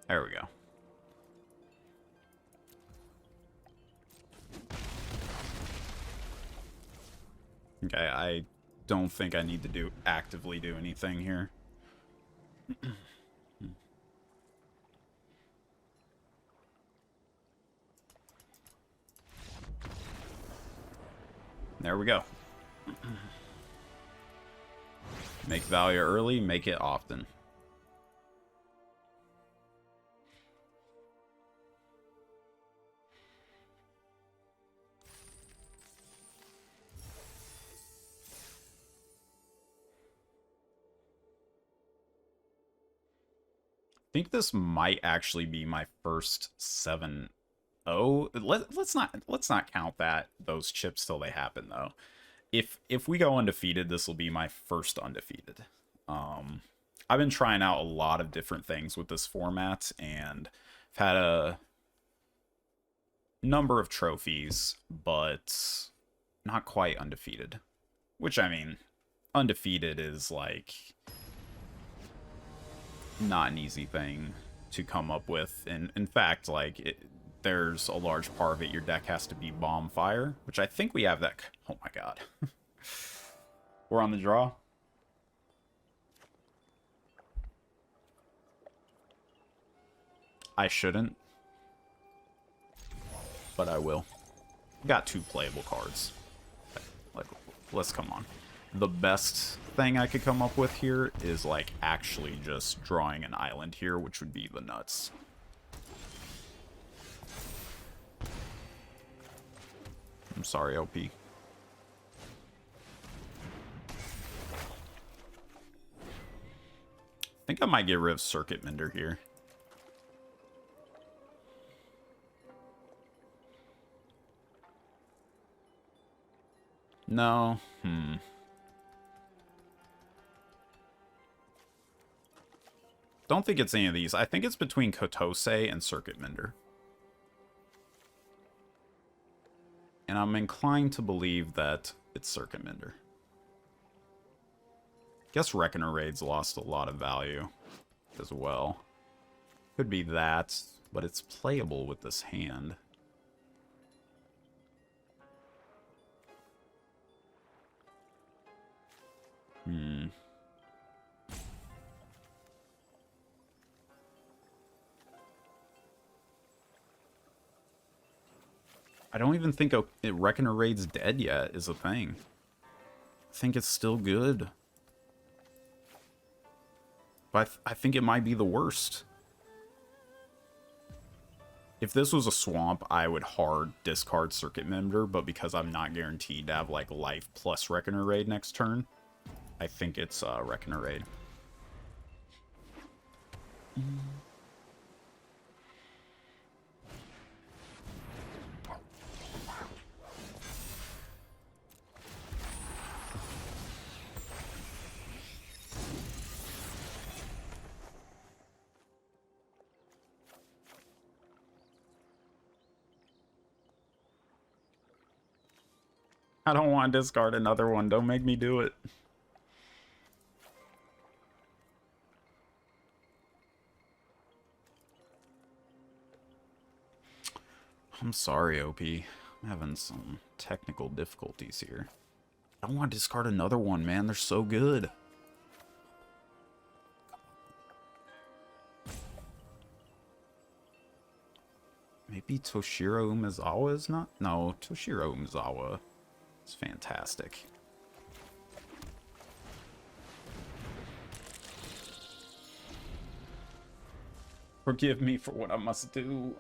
There we go. Okay, I don't think I need to actively do anything here. There we go. Make value early, make it often. I think this might actually be my first 7-0. Let's not count those chips till they happen though. If we go undefeated, this will be my first undefeated. I've been trying out a lot of different things with this format, and I've had a number of trophies, but not quite undefeated. Which, I mean, undefeated is like not an easy thing to come up with. And in fact, like there's a large part of it your deck has to be bomb fire, which I think we have that. Oh my god. We're on the draw. I shouldn't, but I will. Got 2 playable cards. Like, let's come on. The best thing I could come up with here is like actually just drawing an island here, which would be the nuts. I'm sorry, LP. I think I might get rid of Circuit Mender here. No. Don't think it's any of these. I think it's between Kotose and Circuit Mender. And I'm inclined to believe that it's Circuit Mender. Guess Reckoner Raids lost a lot of value as well. Could be that, but it's playable with this hand. I don't even think Reckoner Raid's dead yet is a thing. I think it's still good. But I think it might be the worst. If this was a swamp, I would hard discard Circuit Mender, but because I'm not guaranteed to have, like, life plus Reckoner Raid next turn, I think it's Reckoner Raid. I don't want to discard another one. Don't make me do it. I'm sorry, OP. I'm having some technical difficulties here. I don't want to discard another one, man. They're so good. Maybe Toshiro Umezawa is not? No, Toshiro Umezawa is fantastic. Forgive me for what I must do.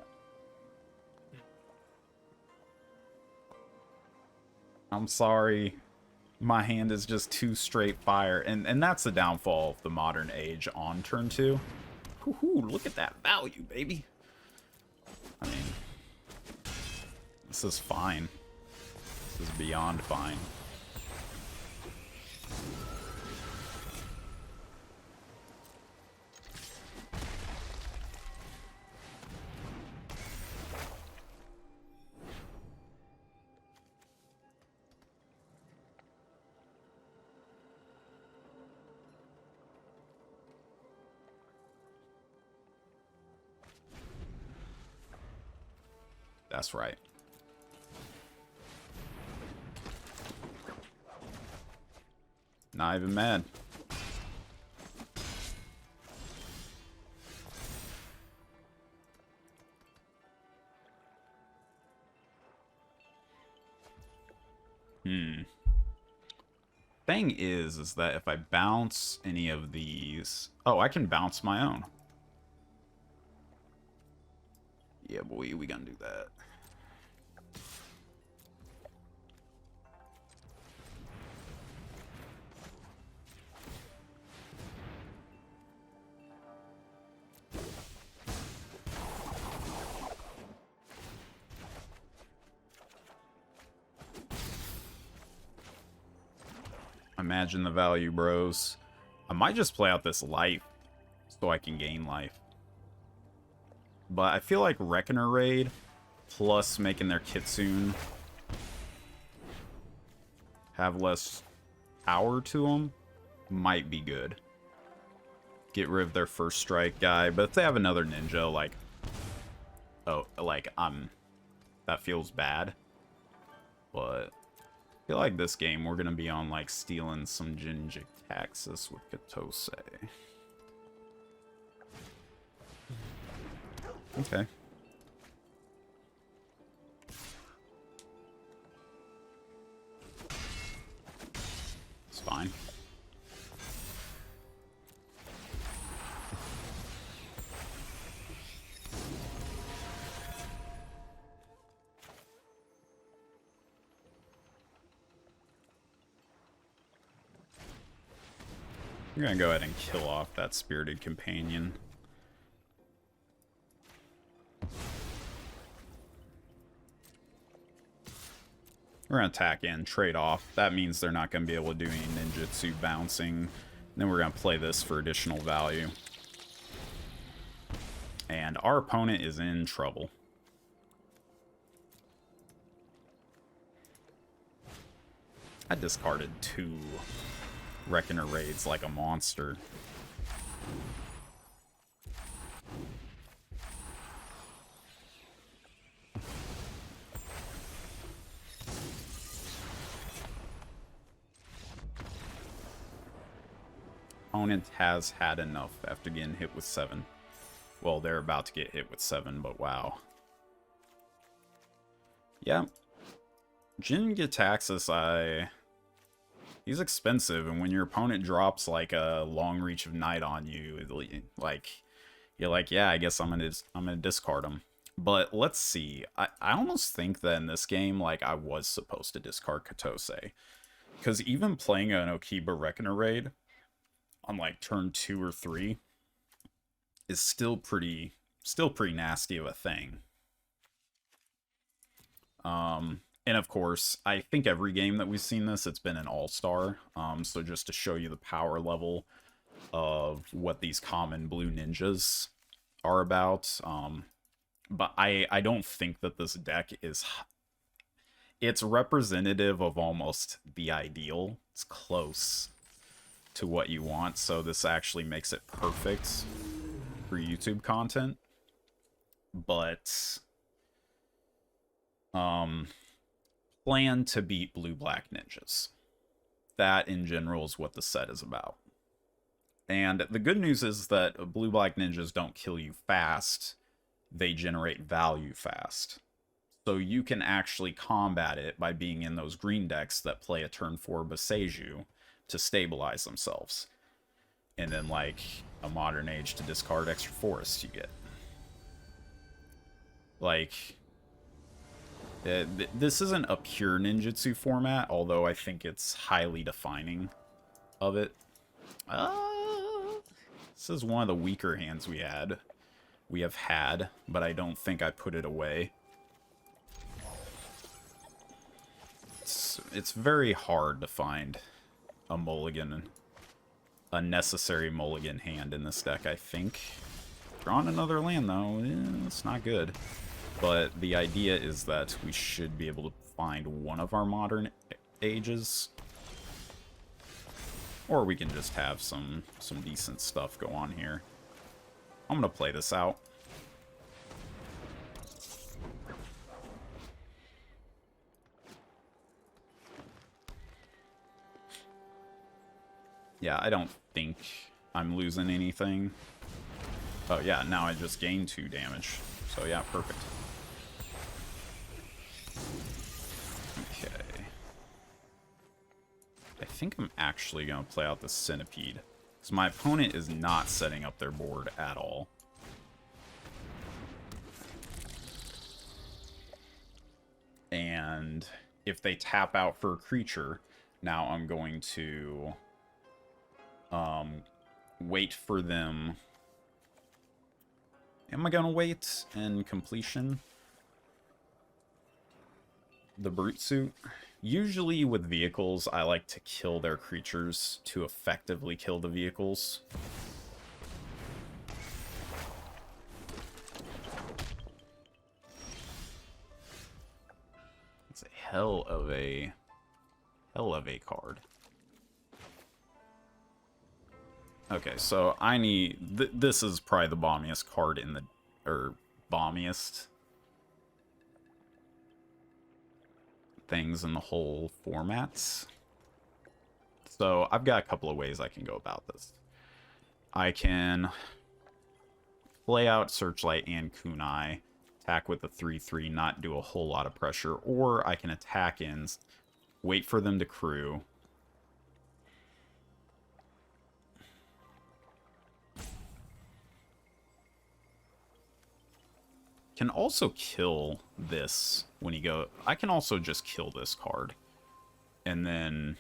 I'm sorry. My hand is just too straight fire. And that's the downfall of the modern age on turn 2. Woohoo, look at that value, baby. I mean, this is fine. This is beyond fine. That's right. Not even mad. Thing is that if I bounce any of these... Oh, I can bounce my own. Yeah, boy, we gonna do that. Imagine the value, bros. I might just play out this life so I can gain life. But I feel like Reckoner Raid plus making their Kitsune have less power to them might be good. Get rid of their first strike guy. But if they have another ninja, like... Oh, like, that feels bad. But... I feel like this game we're gonna be on like stealing some Jinjik Taxis with Katose. Okay. It's fine. I'm gonna go ahead and kill off that Spirited Companion. We're gonna attack in, trade off. That means they're not gonna be able to do any ninjutsu bouncing. And then we're gonna play this for additional value. And our opponent is in trouble. I discarded 2 Reckoner Raids like a monster. Opponent has had enough after getting hit with 7. Well, they're about to get hit with 7, but wow. Yeah. Jin Gitaxis, he's expensive, and when your opponent drops like a long reach of Knight on you, like you're like, yeah, I guess I'm gonna discard him. But let's see. I almost think that in this game, like, I was supposed to discard Katose. Because even playing an Okiba Reckoner raid on like turn 2 or 3 is still pretty nasty of a thing. And of course, I think every game that we've seen this, it's been an all-star. So just to show you the power level of what these common blue ninjas are about. But I don't think that this deck is... It's representative of almost the ideal. It's close to what you want, so this actually makes it perfect for YouTube content. But plan to beat blue-black ninjas. That, in general, is what the set is about. And the good news is that blue-black ninjas don't kill you fast. They generate value fast. So you can actually combat it by being in those green decks that play a turn 4 Boseiju to stabilize themselves. And then, like, a Modern Age to discard extra forests you get. Like... this isn't a pure ninjutsu format, although I think it's highly defining of it. This is one of the weaker hands we have had, but I don't think I put it away. It's very hard to find a mulligan, a necessary mulligan hand in this deck, I think. Drawing another land, though, it's not good. But the idea is that we should be able to find one of our Modern Ages. Or we can just have some decent stuff go on here. I'm going to play this out. Yeah, I don't think I'm losing anything. Oh yeah, now I just gained 2 damage. So yeah, perfect. Okay. I think I'm actually going to play out the Centipede. Because my opponent is not setting up their board at all. And if they tap out for a creature, now I'm going to wait for them. Am I going to wait in completion? The Brute Suit. Usually with vehicles, I like to kill their creatures to effectively kill the vehicles. It's a hell of a card. Okay, so I need... this is probably the bombiest card in the... or bombiest things in the whole formats. So I've got a couple of ways I can go about this. I can play out Searchlight and Kunai, attack with the 3/3, not do a whole lot of pressure, or I can attack in, wait for them to crew, can also kill this when you go... I can also just kill this card. And then...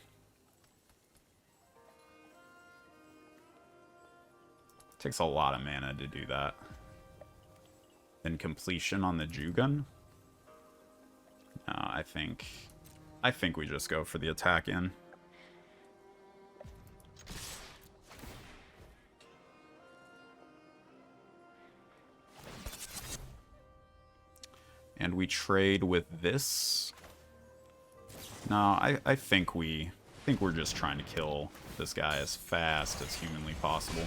it takes a lot of mana to do that. Then completion on the Jugun? No, I think we just go for the attack in. And we trade with this. No, I think we're just trying to kill this guy as fast as humanly possible.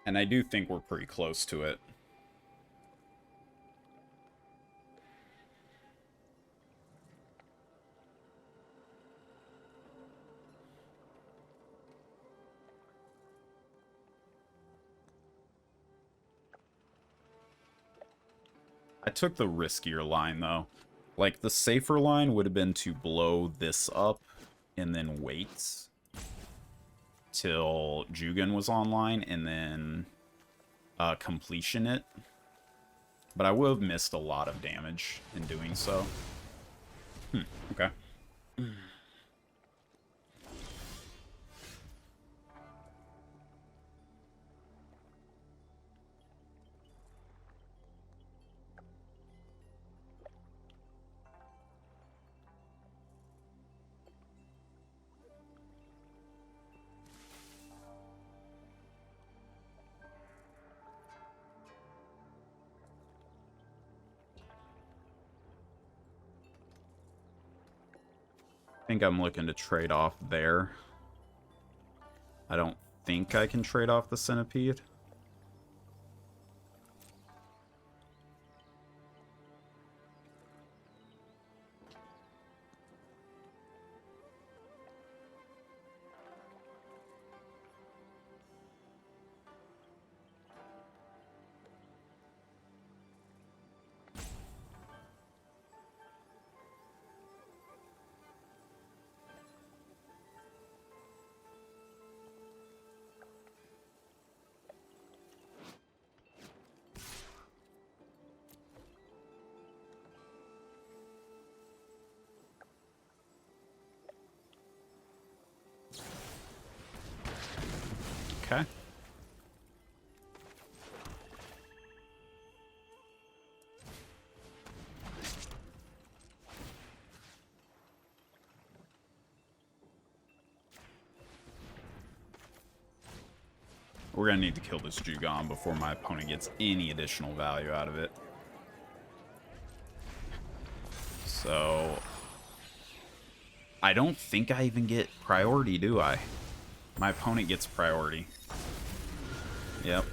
And I do think we're pretty close to it. I took the riskier line, though. Like, the safer line would have been to blow this up and then wait till Jugan was online and then completion it. But I would have missed a lot of damage in doing so. Okay. I think I'm looking to trade off there. I don't think I can trade off the centipede. Okay. We're going to need to kill this Jugon before my opponent gets any additional value out of it. So, I don't think I even get priority, do I? My opponent gets priority. Yep.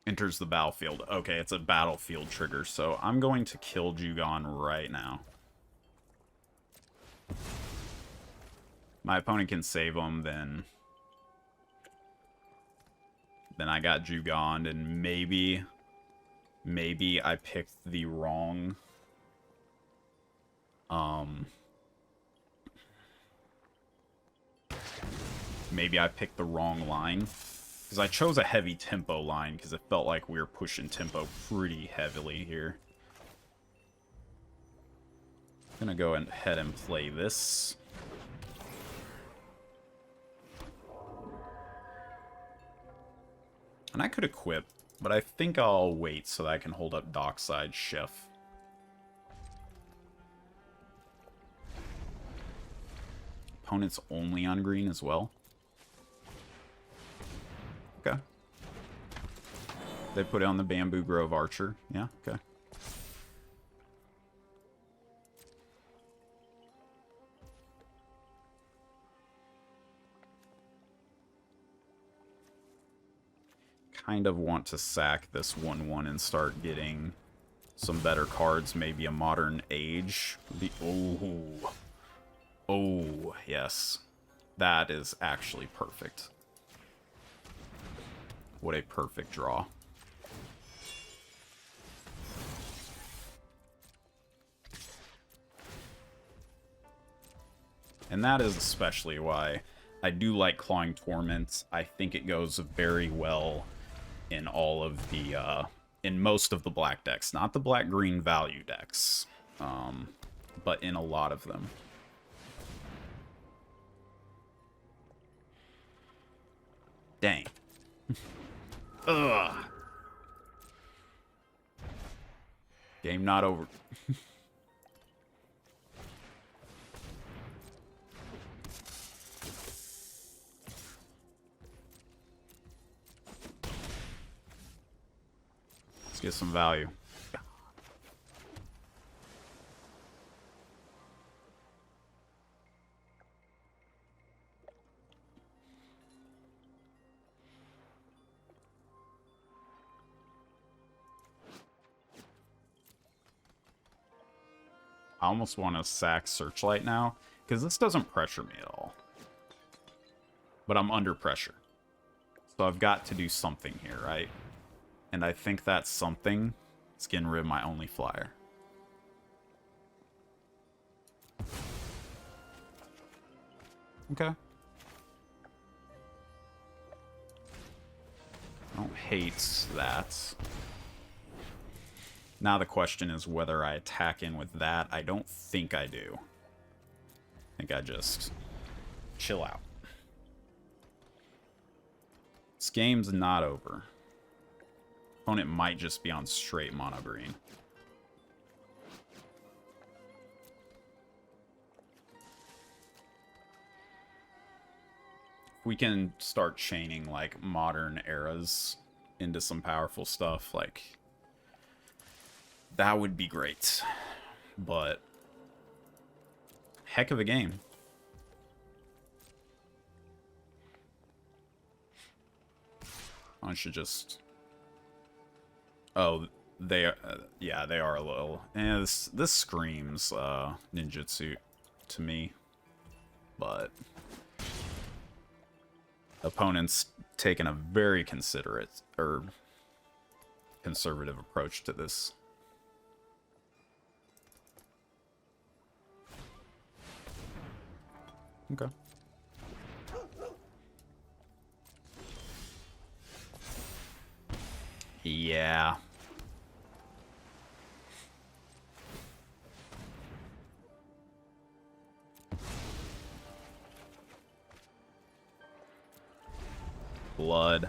Enters the battlefield. Okay, it's a battlefield trigger, so I'm going to kill Jugon right now. My opponent can save him, then I got Jugon, and maybe I picked the wrong maybe I picked the wrong line. Because I chose a heavy tempo line because it felt like we were pushing tempo pretty heavily here. I'm going to go ahead and play this. And I could equip, but I think I'll wait so that I can hold up Dockside Chef. Opponent's only on green as well. Okay. They put on the Bamboo Grove Archer. Yeah, okay. Kind of want to sack this 1/1 and start getting some better cards. Maybe a Modern Age. Oh, yes. That is actually perfect. What a perfect draw. And that is especially why I do like Clawing Torment. I think it goes very well in all of the, in most of the black decks. Not the black-green value decks, but in a lot of them. Dang. Ugh. Game not over. Let's get some value. I almost want to sack Searchlight now, because this doesn't pressure me at all. But I'm under pressure. So I've got to do something here, right? And I think that something is getting rid of my only flyer. Okay. I don't hate that. Now the question is whether I attack in with that. I don't think I do. I think I just chill out. This game's not over. Opponent might just be on straight mono green. We can start chaining like modern eras into some powerful stuff, like that would be great. But heck of a game. I should just... Oh, they are... yeah, they are a little... this screams ninjutsu to me. But... opponent's taken a very considerate, or conservative approach to this. Okay. Yeah. Blood.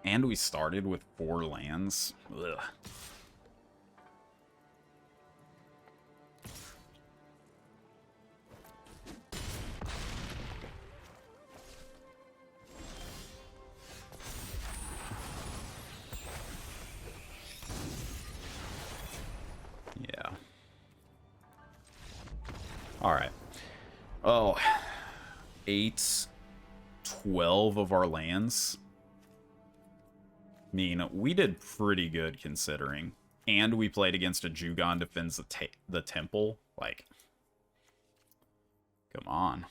And we started with 4 lands. Ugh. Yeah. Alright. Oh. 8, 12 of our lands. I mean, we did pretty good considering. And we played against a Jugon defends the temple. Like, come on.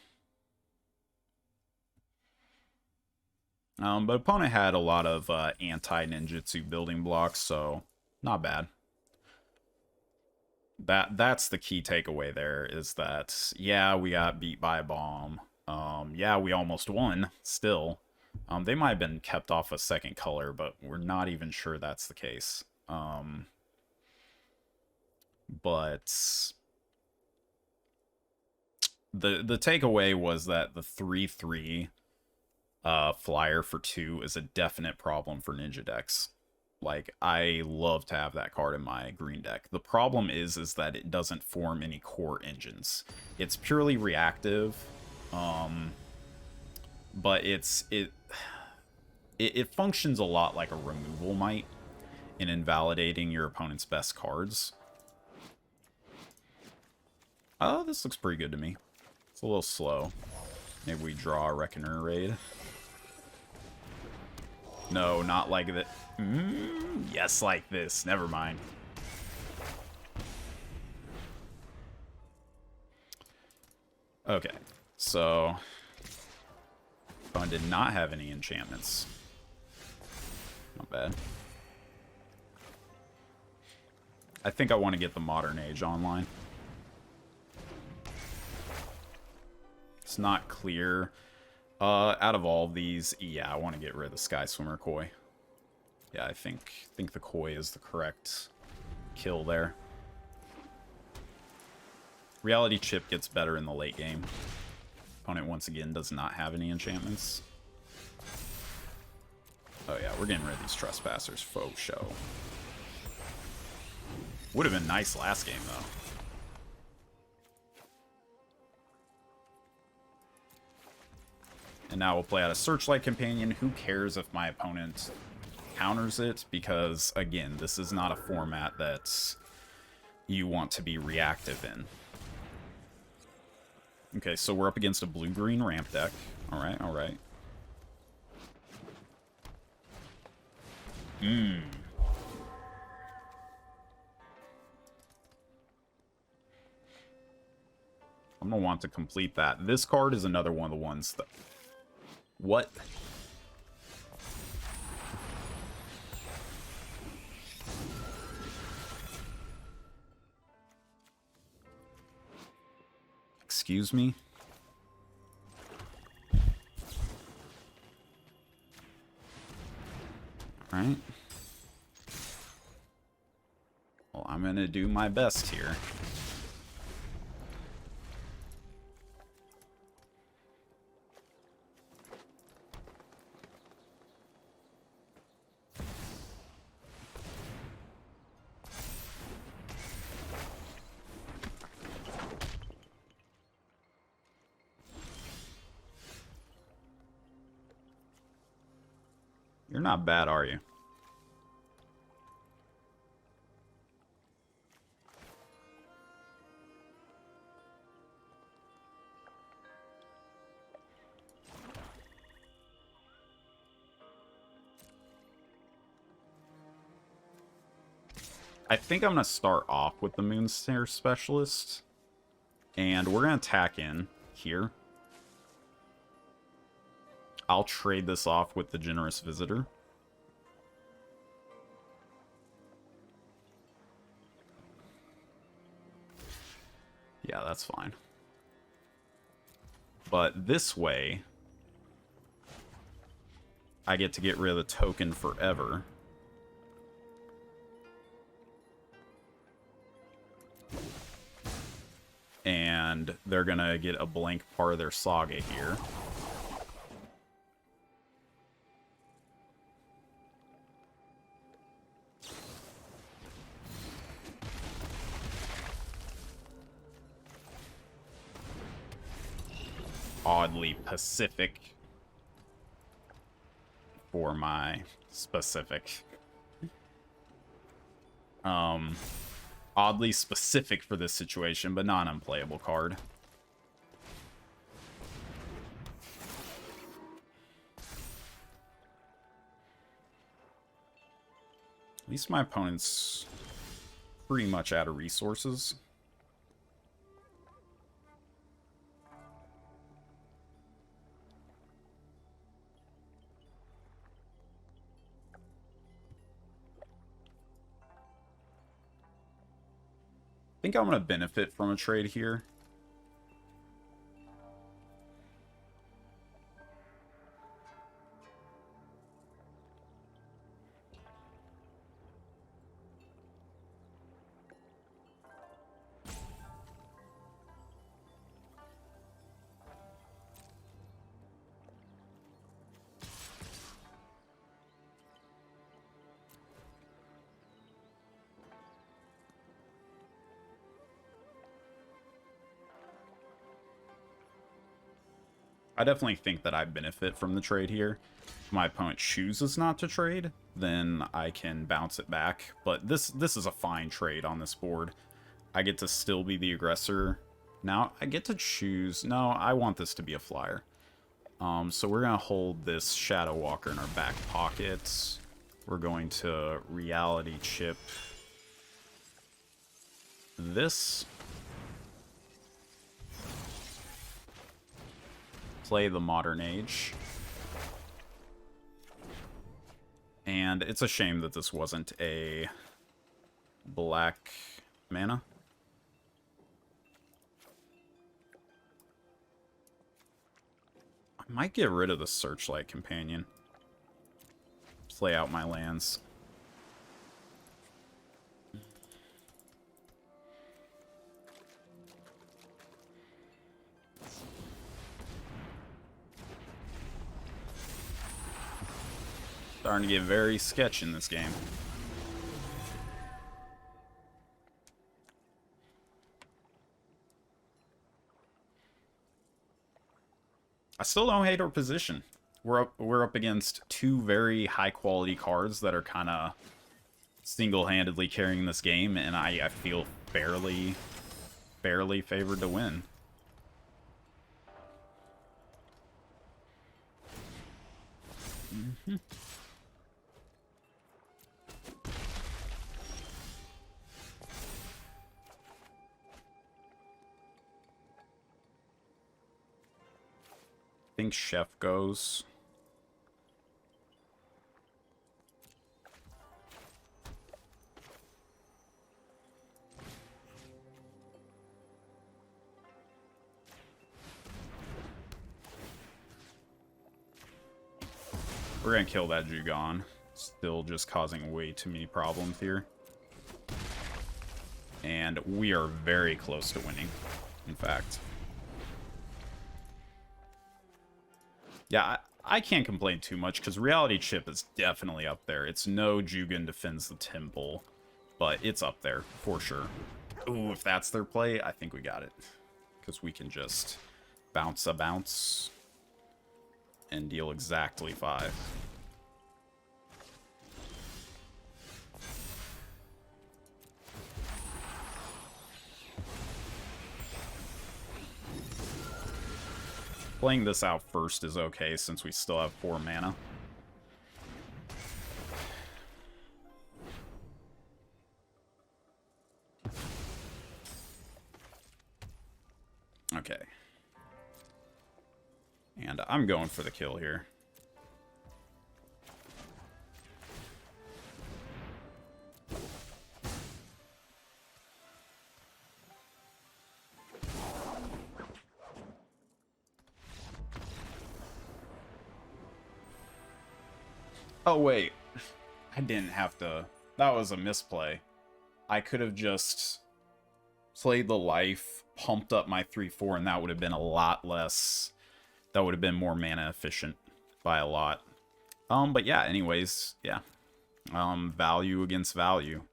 But opponent had a lot of anti-ninjutsu building blocks, so not bad. That's the key takeaway there, is that, yeah, we got beat by a bomb. Yeah, we almost won, still. They might have been kept off a second color, but we're not even sure that's the case. But the takeaway was that the 3/3 flyer for 2 is a definite problem for ninja decks. Like, I love to have that card in my green deck. The problem is that it doesn't form any core engines. It's purely reactive, but it functions a lot like a removal might in invalidating your opponent's best cards. Oh, this looks pretty good to me. It's a little slow. Maybe we draw a Reckoner raid. No, not like that. Yes, like this. Never mind. Okay, so Phone did not have any enchantments. Not bad. I think I want to get the Modern Age online. It's not clear. Out of all of these, yeah, I want to get rid of the Sky Swimmer Koi. Yeah, I think the Koi is the correct kill there. Reality Chip gets better in the late game. Opponent, once again, does not have any enchantments. Oh yeah, we're getting rid of these Trespassers, faux show. Would have been nice last game, though. And now we'll play out a Searchlight Companion. Who cares if my opponent counters it? Because, again, this is not a format that you want to be reactive in. Okay, so we're up against a blue-green ramp deck. Alright, alright. I'm gonna want to complete that. This card is another one of the ones that... What? Excuse me? Alright. Well, I'm gonna do my best here. You're not bad, are you? I think I'm going to start off with the Moonsnare Specialist. And we're going to attack in here. I'll trade this off with the Generous Visitor. Yeah, that's fine. But this way, I get to get rid of the token forever. And they're gonna get a blank part of their Saga here. Oddly Pacific for my specific. Oddly specific for this situation, but not an unplayable card. At least my opponent's pretty much out of resources. I think I'm going to benefit from a trade here. I definitely think that I benefit from the trade here. If my opponent chooses not to trade, then I can bounce it back. But this is a fine trade on this board. I get to still be the aggressor. Now, I get to choose... No, I want this to be a flyer. So we're going to hold this Shadow Walker in our back pockets. We're going to reality chip this. Play the Modern Age. And it's a shame that this wasn't a black mana. I might get rid of the Searchlight Companion. Play out my lands. Starting to get very sketch in this game. I still don't hate our position. We're up against two very high quality cards that are kind of single-handedly carrying this game, and I feel fairly favored to win. Mm-hmm. I think Chef goes. We're gonna kill that Jugon. Still just causing way too many problems here. And we are very close to winning, in fact. Yeah, I can't complain too much, because Reality Chip is definitely up there. It's no Jugon defends the temple, but it's up there, for sure. Ooh, if that's their play, I think we got it. Because we can just bounce a bounce and deal exactly 5. Playing this out first is okay since we still have 4 mana. Okay. And I'm going for the kill here. Oh, wait. I didn't have to... That was a misplay. I could have just played the life, pumped up my 3/4, and that would have been a lot less... That would have been more mana efficient by a lot. But yeah, anyways, yeah. Value against value.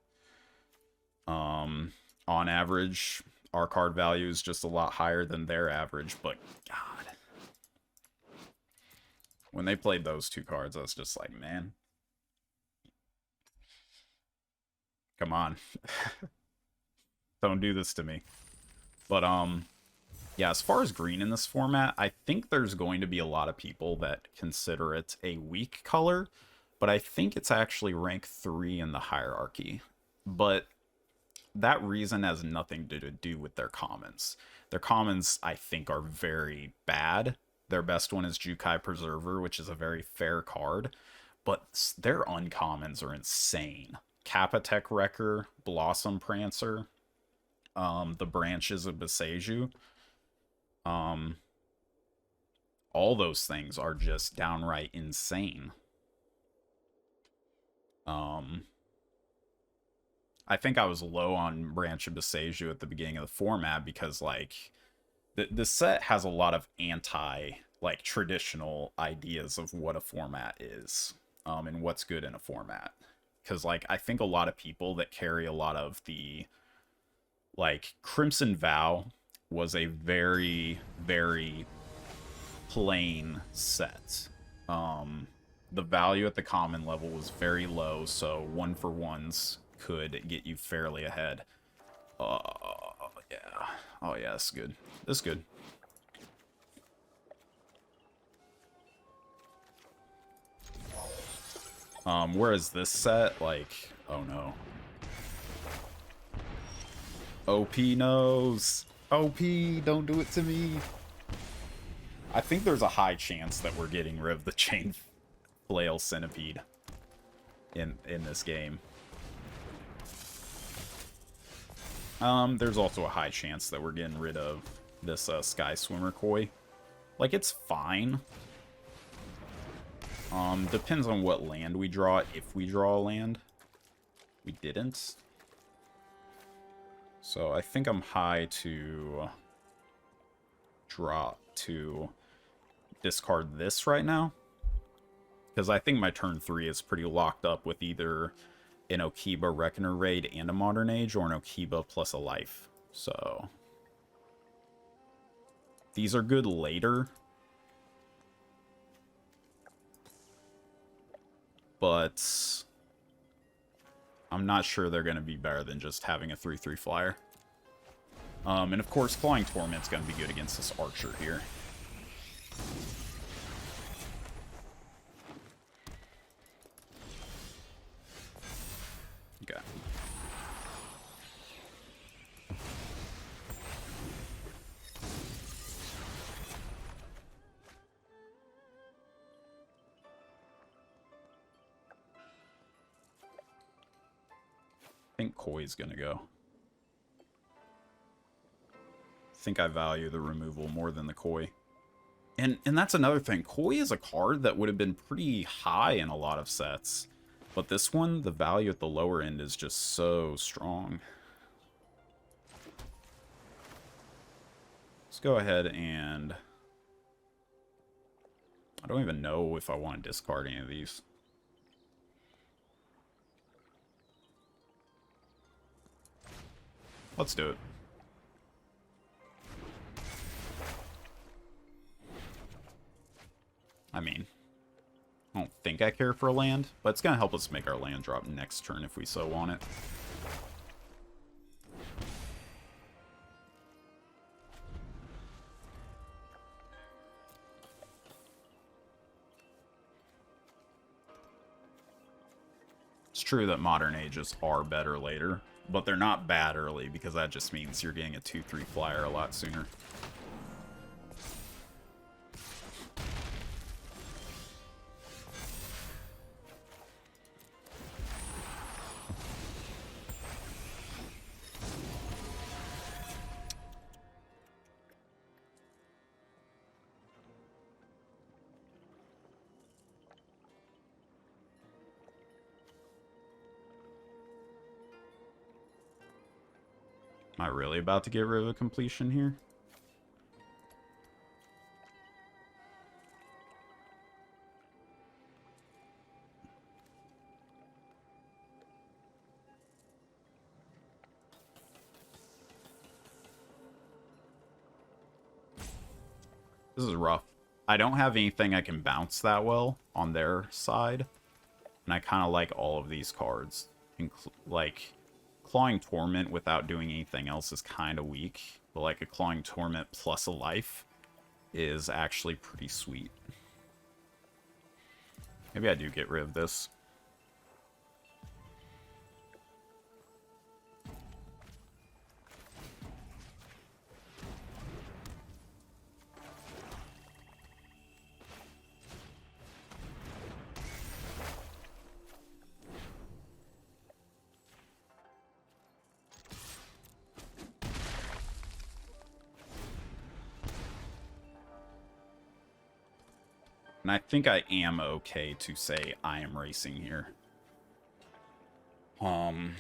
On average, our card value is just a lot higher than their average, but God. When they played those 2 cards, I was just like, man. Come on. Don't do this to me. But, yeah, as far as green in this format, I think there's going to be a lot of people that consider it a weak color, but I think it's actually rank 3 in the hierarchy. But that reason has nothing to do with their commons. Their commons, I think, are very bad. Their best one is Jukai Preserver, which is a very fair card, but their uncommons are insane. Kappatek Wrecker, Blossom Prancer, the Branches of Beseju. All those things are just downright insane. I think I was low on Branch of Beseju at the beginning of the format because, like, the set has a lot of like, traditional ideas of what a format is, and what's good in a format. Because, like, I think a lot of people that carry a lot of the, like, Crimson Vow was a very, very plain set. The value at the common level was very low, so 1-for-1s could get you fairly ahead. Yeah. Oh, yeah, that's good. That's good. Whereas this set, like, oh no. OP knows. OP, don't do it to me. I think there's a high chance that we're getting rid of the Chain Flail Centipede in this game. There's also a high chance that we're getting rid of this Sky Swimmer Koi. Like, it's fine. Depends on what land we draw, if we draw a land. We didn't. So I think I'm high to discard this right now. Because I think my turn 3 is pretty locked up with either an Okiba Reckoner Raid and a Modern Age, or an Okiba plus a life. So these are good later. But I'm not sure they're going to be better than just having a 3/3 flyer. And of course, Clawing Torment's going to be good against this Archer here. think Koi's gonna go. I think I value the removal more than the Koi. And that's another thing. Koi is a card that would have been pretty high in a lot of sets. But this one, the value at the lower end is just so strong. Let's go ahead and... I don't even know if I want to discard any of these. Let's do it. I mean, I don't think I care for a land, but it's going to help us make our land drop next turn if we so want it. It's true that Modern Ages are better later, but they're not bad early, because that just means you're getting a 2/3 flyer a lot sooner. Am I really about to get rid of a completion here? This is rough. I don't have anything I can bounce that well on their side. And I kind of like all of these cards. Like, Clawing Torment without doing anything else is kind of weak. But like a Clawing Torment plus a life is actually pretty sweet. Maybe I do get rid of this. And I think I am okay to say I am racing here. I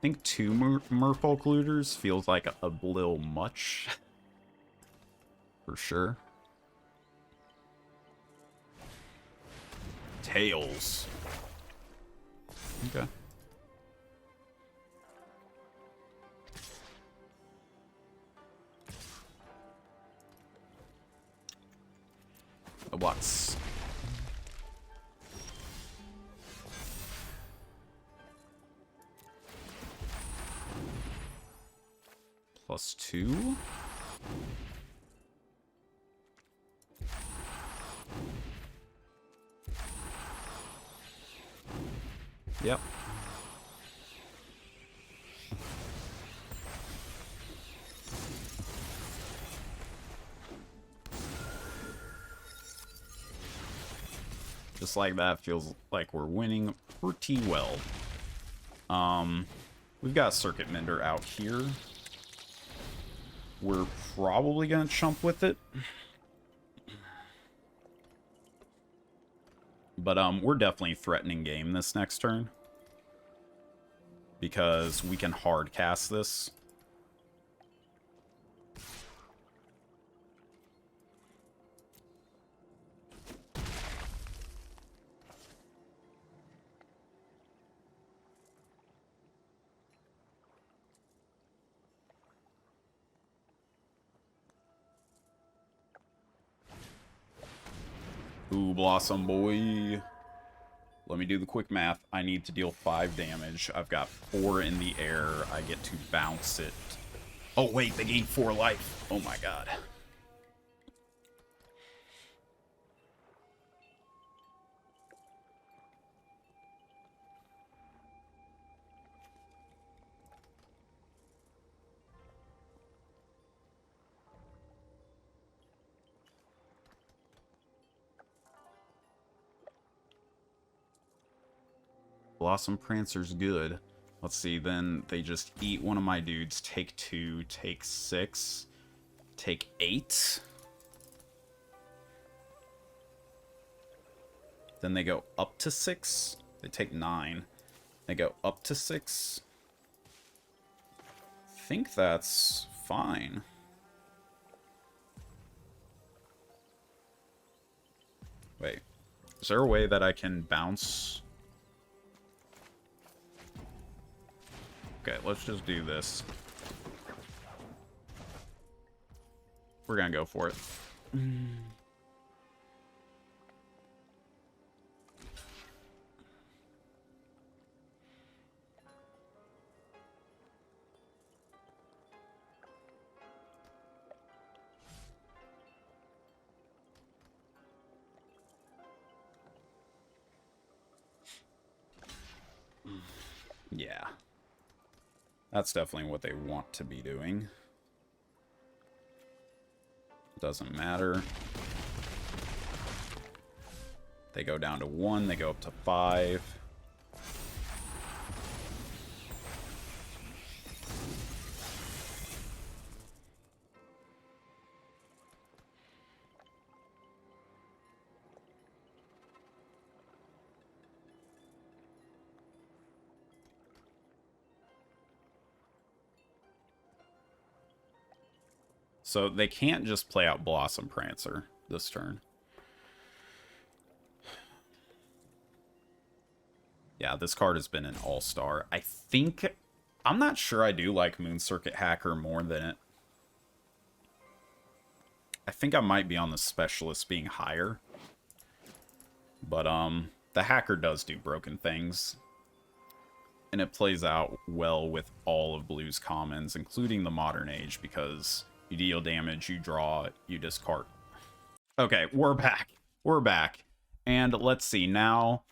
think 2 Merfolk Looters feels like a little much. For sure. Tails. Okay. What's +2? Yep. Just like that, feels like we're winning pretty well. We've got Circuit Mender out here. We're probably gonna chump with it. But we're definitely threatening game this next turn. Because we can hard cast this. Ooh, Blossom boy. Let me do the quick math. I need to deal 5 damage. I've got 4 in the air. I get to bounce it. Oh, wait, they gain 4 life. Oh, my God. Blossom Prancer's good. Let's see, then they just eat one of my dudes. Take 2, take 6, take 8. Then they go up to 6. They take 9. They go up to 6. I think that's fine. Wait. Is there a way that I can bounce? Okay, let's just do this. We're gonna go for it. Yeah. That's definitely what they want to be doing. Doesn't matter. They go down to 1, they go up to 5. So they can't just play out Blossom Prancer this turn. Yeah, this card has been an all-star. I think... I'm not sure I do like Moon Circuit Hacker more than it. I think I might be on the Specialist being higher. But, the Hacker does do broken things. And it plays out well with all of Blue's commons, including the Modern Age, because... you deal damage, you draw, you discard. Okay, we're back. We're back. And let's see, now,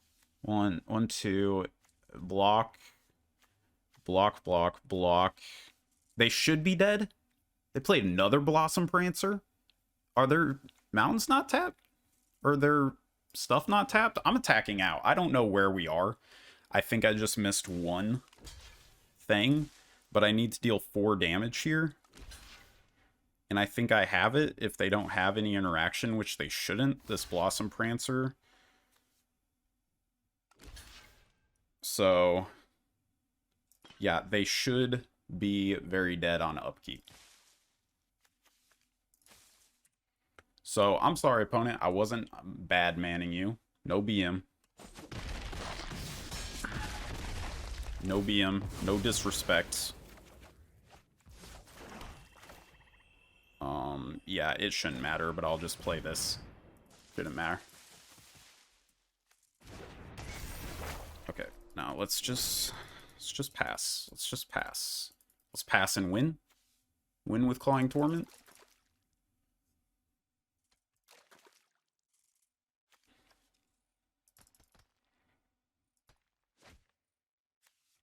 1, 2, block, block, block, block. They should be dead. They played another Blossom Prancer. Are their mountains not tapped? Or their stuff not tapped? I'm attacking out. I don't know where we are. I think I just missed one thing, but I need to deal 4 damage here. And I think I have it if they don't have any interaction, which they shouldn't, this Blossom Prancer. So, yeah, they should be very dead on upkeep. So, I'm sorry, opponent. I wasn't bad manning you. No BM. No BM. No disrespect. Yeah, it shouldn't matter, but I'll just play this. Shouldn't matter. Okay, now let's just pass. Let's just pass. Let's pass and win. Win with Clawing Torment.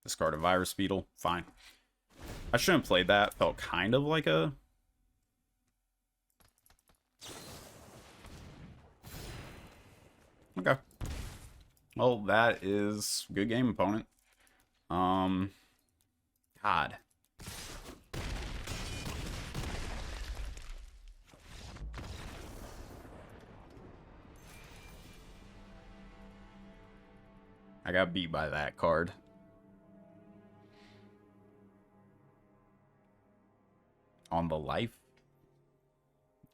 Discard a Virus Beetle. Fine. I shouldn't have played that. Felt kind of like a... Okay. Well, that is good game, opponent. God. I got beat by that card. On the life?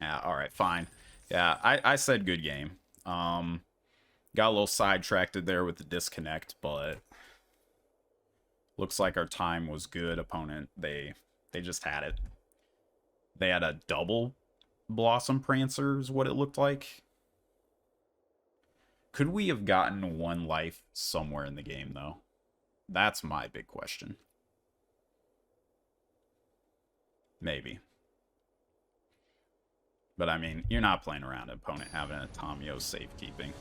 Yeah, alright, fine. Yeah, I said good game. Got a little sidetracked there with the disconnect, but looks like our time was good, opponent. They just had it. They had a double Blossom Prancer is what it looked like. Could we have gotten 1 life somewhere in the game, though? That's my big question. Maybe. But, I mean, you're not playing around an opponent having a Tamio safekeeping.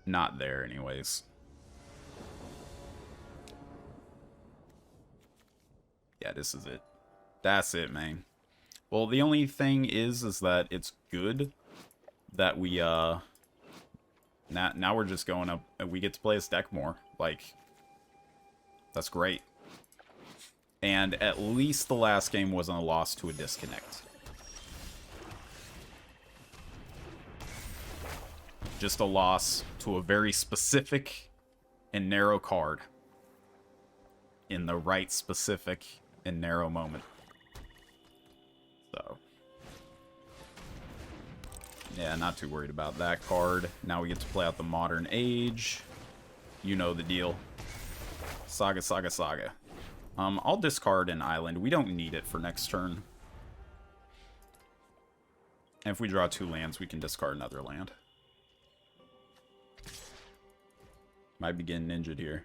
Not there, anyways. Yeah, this is it. That's it, man. Well, the only thing is that it's good that we Now we're just going up, and we get to play this deck more. Like, that's great. And at least the last game wasn't a loss to a disconnect. Just a loss to a very specific and narrow card. In the right specific and narrow moment. So. Yeah, not too worried about that card. Now we get to play out the Modern Age. You know the deal. Saga, Saga, Saga. I'll discard an island. We don't need it for next turn. And if we draw 2 lands, we can discard another land. Might be getting ninja'd here.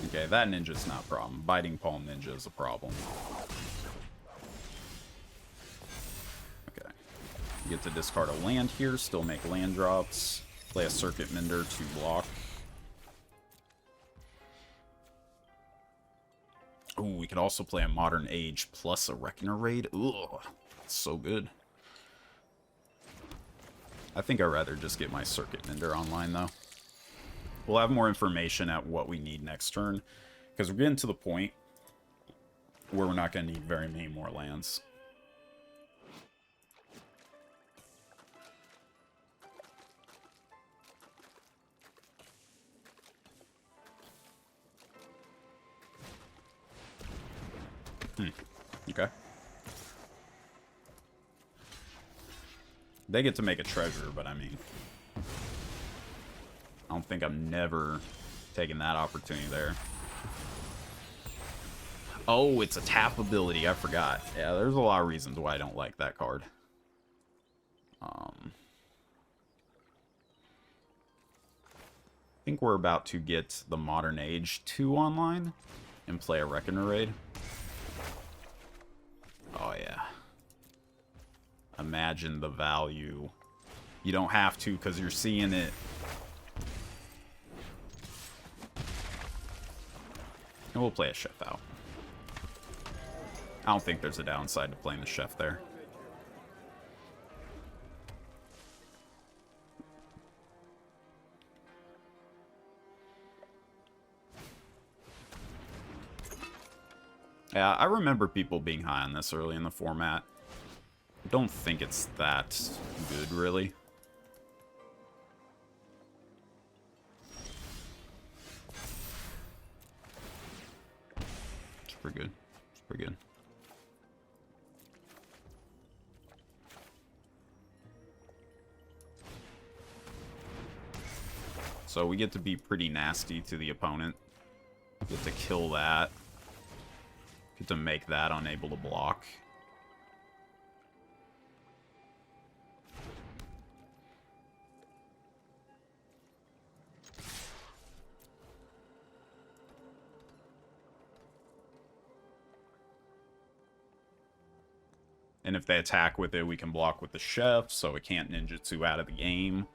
Okay, that ninja's not a problem. Biting Palm Ninja is a problem. Okay. You get to discard a land here, still make land drops. Play a Circuit Mender to block. Ooh, we could also play a Modern Age plus a Reckoner Raid. Ugh, that's so good. I think I'd rather just get my Circuit Mender online, though. We'll have more information at what we need next turn, because we're getting to the point where we're not going to need very many more lands. Okay. They get to make a treasure, but I mean, I don't think I'm never taking that opportunity there. Oh, it's a tap ability. I forgot. Yeah, there's a lot of reasons why I don't like that card. I think we're about to get the Modern Age 2 online and play a Reckoner Raid. Oh, yeah. Imagine the value. You don't have to because you're seeing it. And we'll play a chef out. I don't think there's a downside to playing the chef there. Yeah, I remember people being high on this early in the format. I don't think it's that good, really. It's pretty good. It's pretty good. So we get to be pretty nasty to the opponent. Get to kill that. Get to make that unable to block. And if they attack with it, we can block with the chef, so it can't ninjutsu out of the game.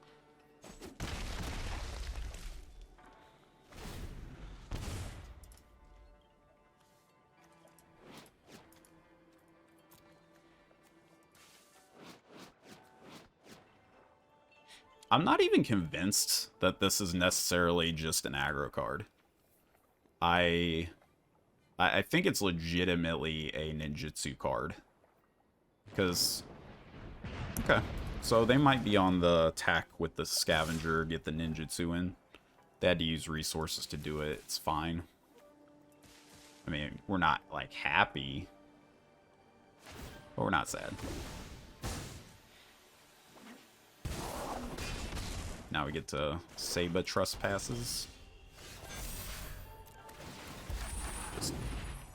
I'm not even convinced that this is necessarily just an aggro card. I think it's legitimately a ninjutsu card. Because, okay, so they might be on the attack with the scavenger, get the ninjutsu in. They had to use resources to do it. It's fine. I mean, we're not, like, happy. But we're not sad. Now we get to Saba Trespasses. Just,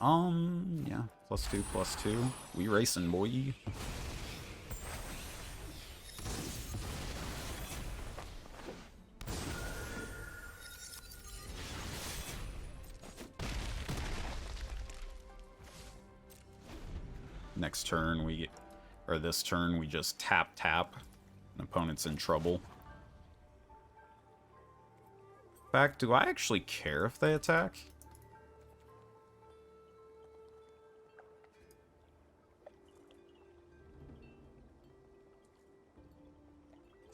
yeah. +2/+2. We racing, boy. Next turn we get, or this turn we just tap. An opponent's in trouble. In fact, do I actually care if they attack?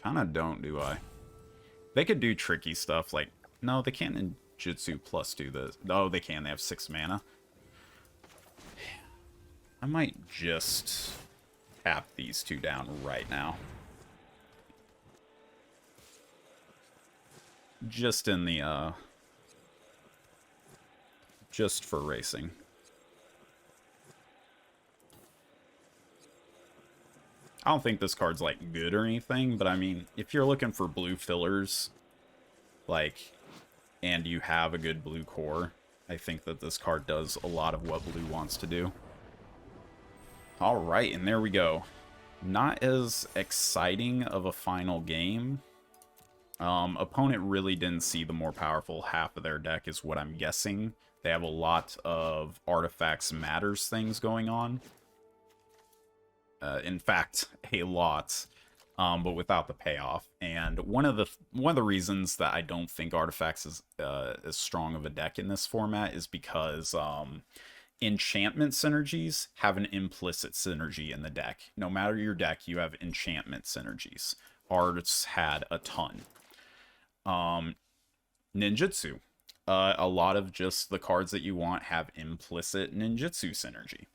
Kind of don't, do I? They could do tricky stuff like... No, they can't ninjutsu plus do this. Oh, they can. They have 6 mana. I might just tap these 2 down right now. Just in the, just for racing. I don't think this card's, like, good or anything, but I mean, if you're looking for blue fillers, like, and you have a good blue core, I think that this card does a lot of what blue wants to do. Alright, and there we go. Not as exciting of a final game. Opponent really didn't see the more powerful half of their deck is what I'm guessing. They have a lot of artifacts matters things going on. In fact, a lot, but without the payoff. And one of the reasons that I don't think artifacts is as strong of a deck in this format is because enchantment synergies have an implicit synergy in the deck. No matter your deck, you have enchantment synergies. Arts had a ton. Ninjutsu. A lot of just the cards that you want have implicit ninjutsu synergy.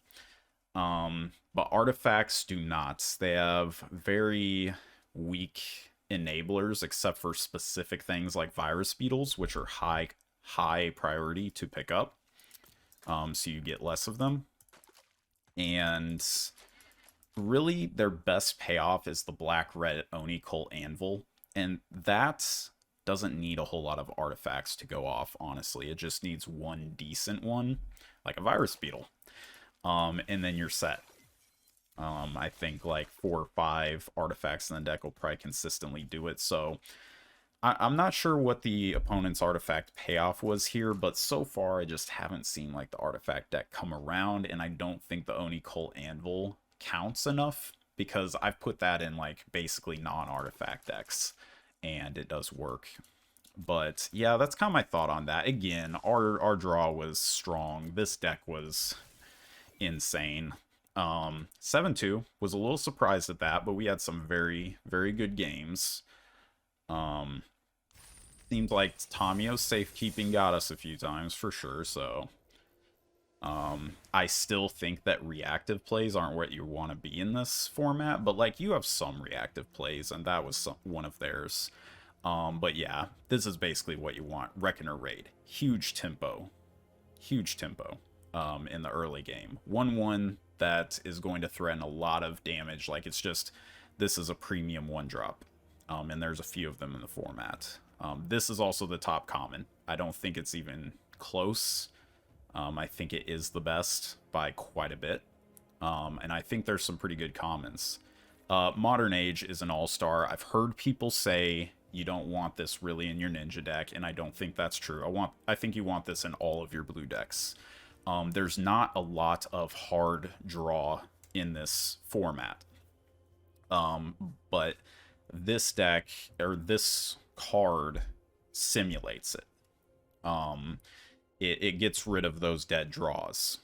But artifacts do not. They have very weak enablers, except for specific things like virus beetles, which are high priority to pick up. So you get less of them. And really, their best payoff is the black-red Oni Cult Anvil. And that doesn't need a whole lot of artifacts to go off, honestly. It just needs one decent one, like a virus beetle. And then you're set. I think like 4 or 5 artifacts in the deck will probably consistently do it. So I'm not sure what the opponent's artifact payoff was here, but so far I just haven't seen like the artifact deck come around, and I don't think the Oni Cult Anvil counts enough because I've put that in like basically non-artifact decks and it does work. But yeah, that's kind of my thought on that. Again, our draw was strong. This deck was insane. 7-2 was a little surprised at that, but we had some very, very good games. Seems like Tamio's safekeeping got us a few times for sure, so I still think that reactive plays aren't what you want to be in this format, but like you have some reactive plays, and that was one of theirs. But yeah, this is basically what you want. Reckoner Raid. Huge tempo. Huge tempo in the early game. 1-1 that is going to threaten a lot of damage. Like, it's just, this is a premium 1-drop. And there's a few of them in the format. This is also the top common. I don't think it's even close. I think it is the best by quite a bit. And I think there's some pretty good commons. Modern Age is an all-star. I've heard people say you don't want this really in your ninja deck, and I don't think that's true. I think you want this in all of your blue decks. There's not a lot of hard draw in this format. But this deck, or this card, simulates it. It gets rid of those dead draws.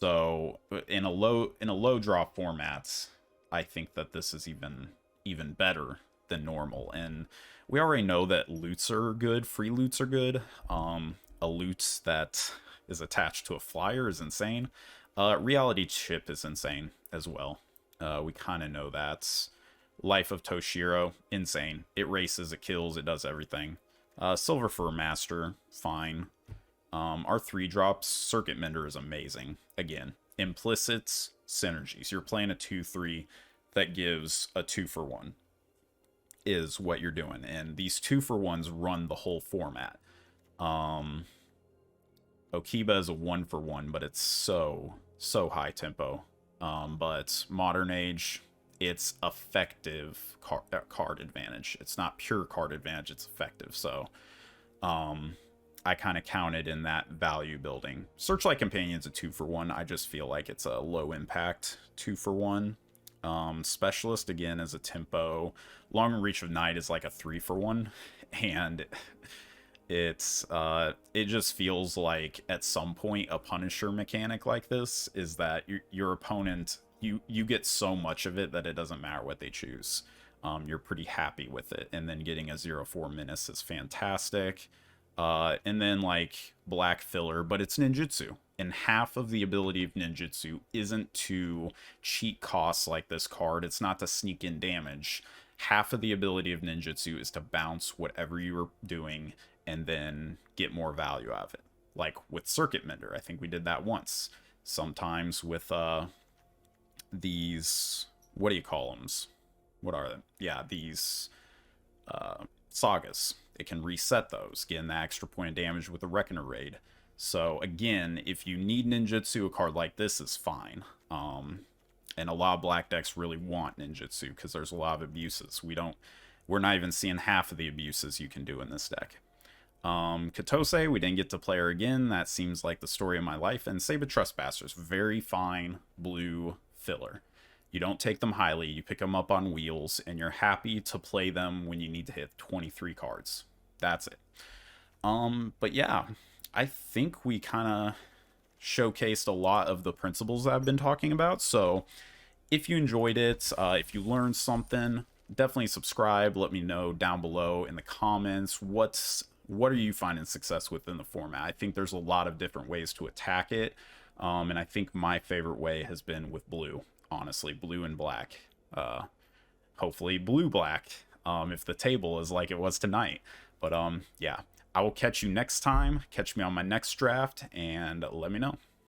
So in a low draw format, I think that this is even better than normal. And we already know that loots are good, free loots are good. A loot that is attached to a flyer is insane. Reality Chip is insane as well. We kind of know that. Life of Toshiro, insane. It races, it kills, it does everything. Silver for a Master, fine. Our 3-drops, Circuit Mender is amazing. Again, implicit synergies. You're playing a 2-3 that gives a 2-for-1 is what you're doing. And these 2-for-1s run the whole format. Okiba is a 1-for-1, but it's so high tempo. But Modern Age, it's effective card advantage. It's not pure card advantage, it's effective. So I kind of counted in that value building. Searchlight Companion's a 2-for-1. I just feel like it's a low impact 2-for-1. Specialist, again, is a tempo. Long Reach of Night is like a 3-for-1. And it just feels like at some point a Punisher mechanic like this is that your opponent, you get so much of it that it doesn't matter what they choose. you're pretty happy with it. And then getting a 0/4 menace is fantastic. And then like black filler, but it's ninjutsu. And half of the ability of ninjutsu isn't to cheat costs like this card. It's not to sneak in damage. Half of the ability of ninjutsu is to bounce whatever you were doing and then get more value out of it. Like with Circuit Mender, I think we did that once. Sometimes with these, what do you call them? What are they? Yeah, these sagas. It can reset those, getting that extra point of damage with a Reckoner Raid. So again, if you need ninjutsu, a card like this is fine. And a lot of black decks really want ninjutsu because there's a lot of abuses. We're not even seeing half of the abuses you can do in this deck. Katose, we didn't get to play her again. That seems like the story of my life. And Saber Trustmasters, very fine blue filler. You don't take them highly, you pick them up on wheels, and you're happy to play them when you need to hit 23 cards. That's it. But yeah, I think we kind of showcased a lot of the principles that I've been talking about. So if you enjoyed it, if you learned something, definitely subscribe. Let me know down below in the comments what are you finding success with in the format. I think there's a lot of different ways to attack it, and I think my favorite way has been with blue. Honestly, blue and black. Hopefully blue black, if the table is like it was tonight. But yeah, I will catch you next time. Catch me on my next draft and let me know.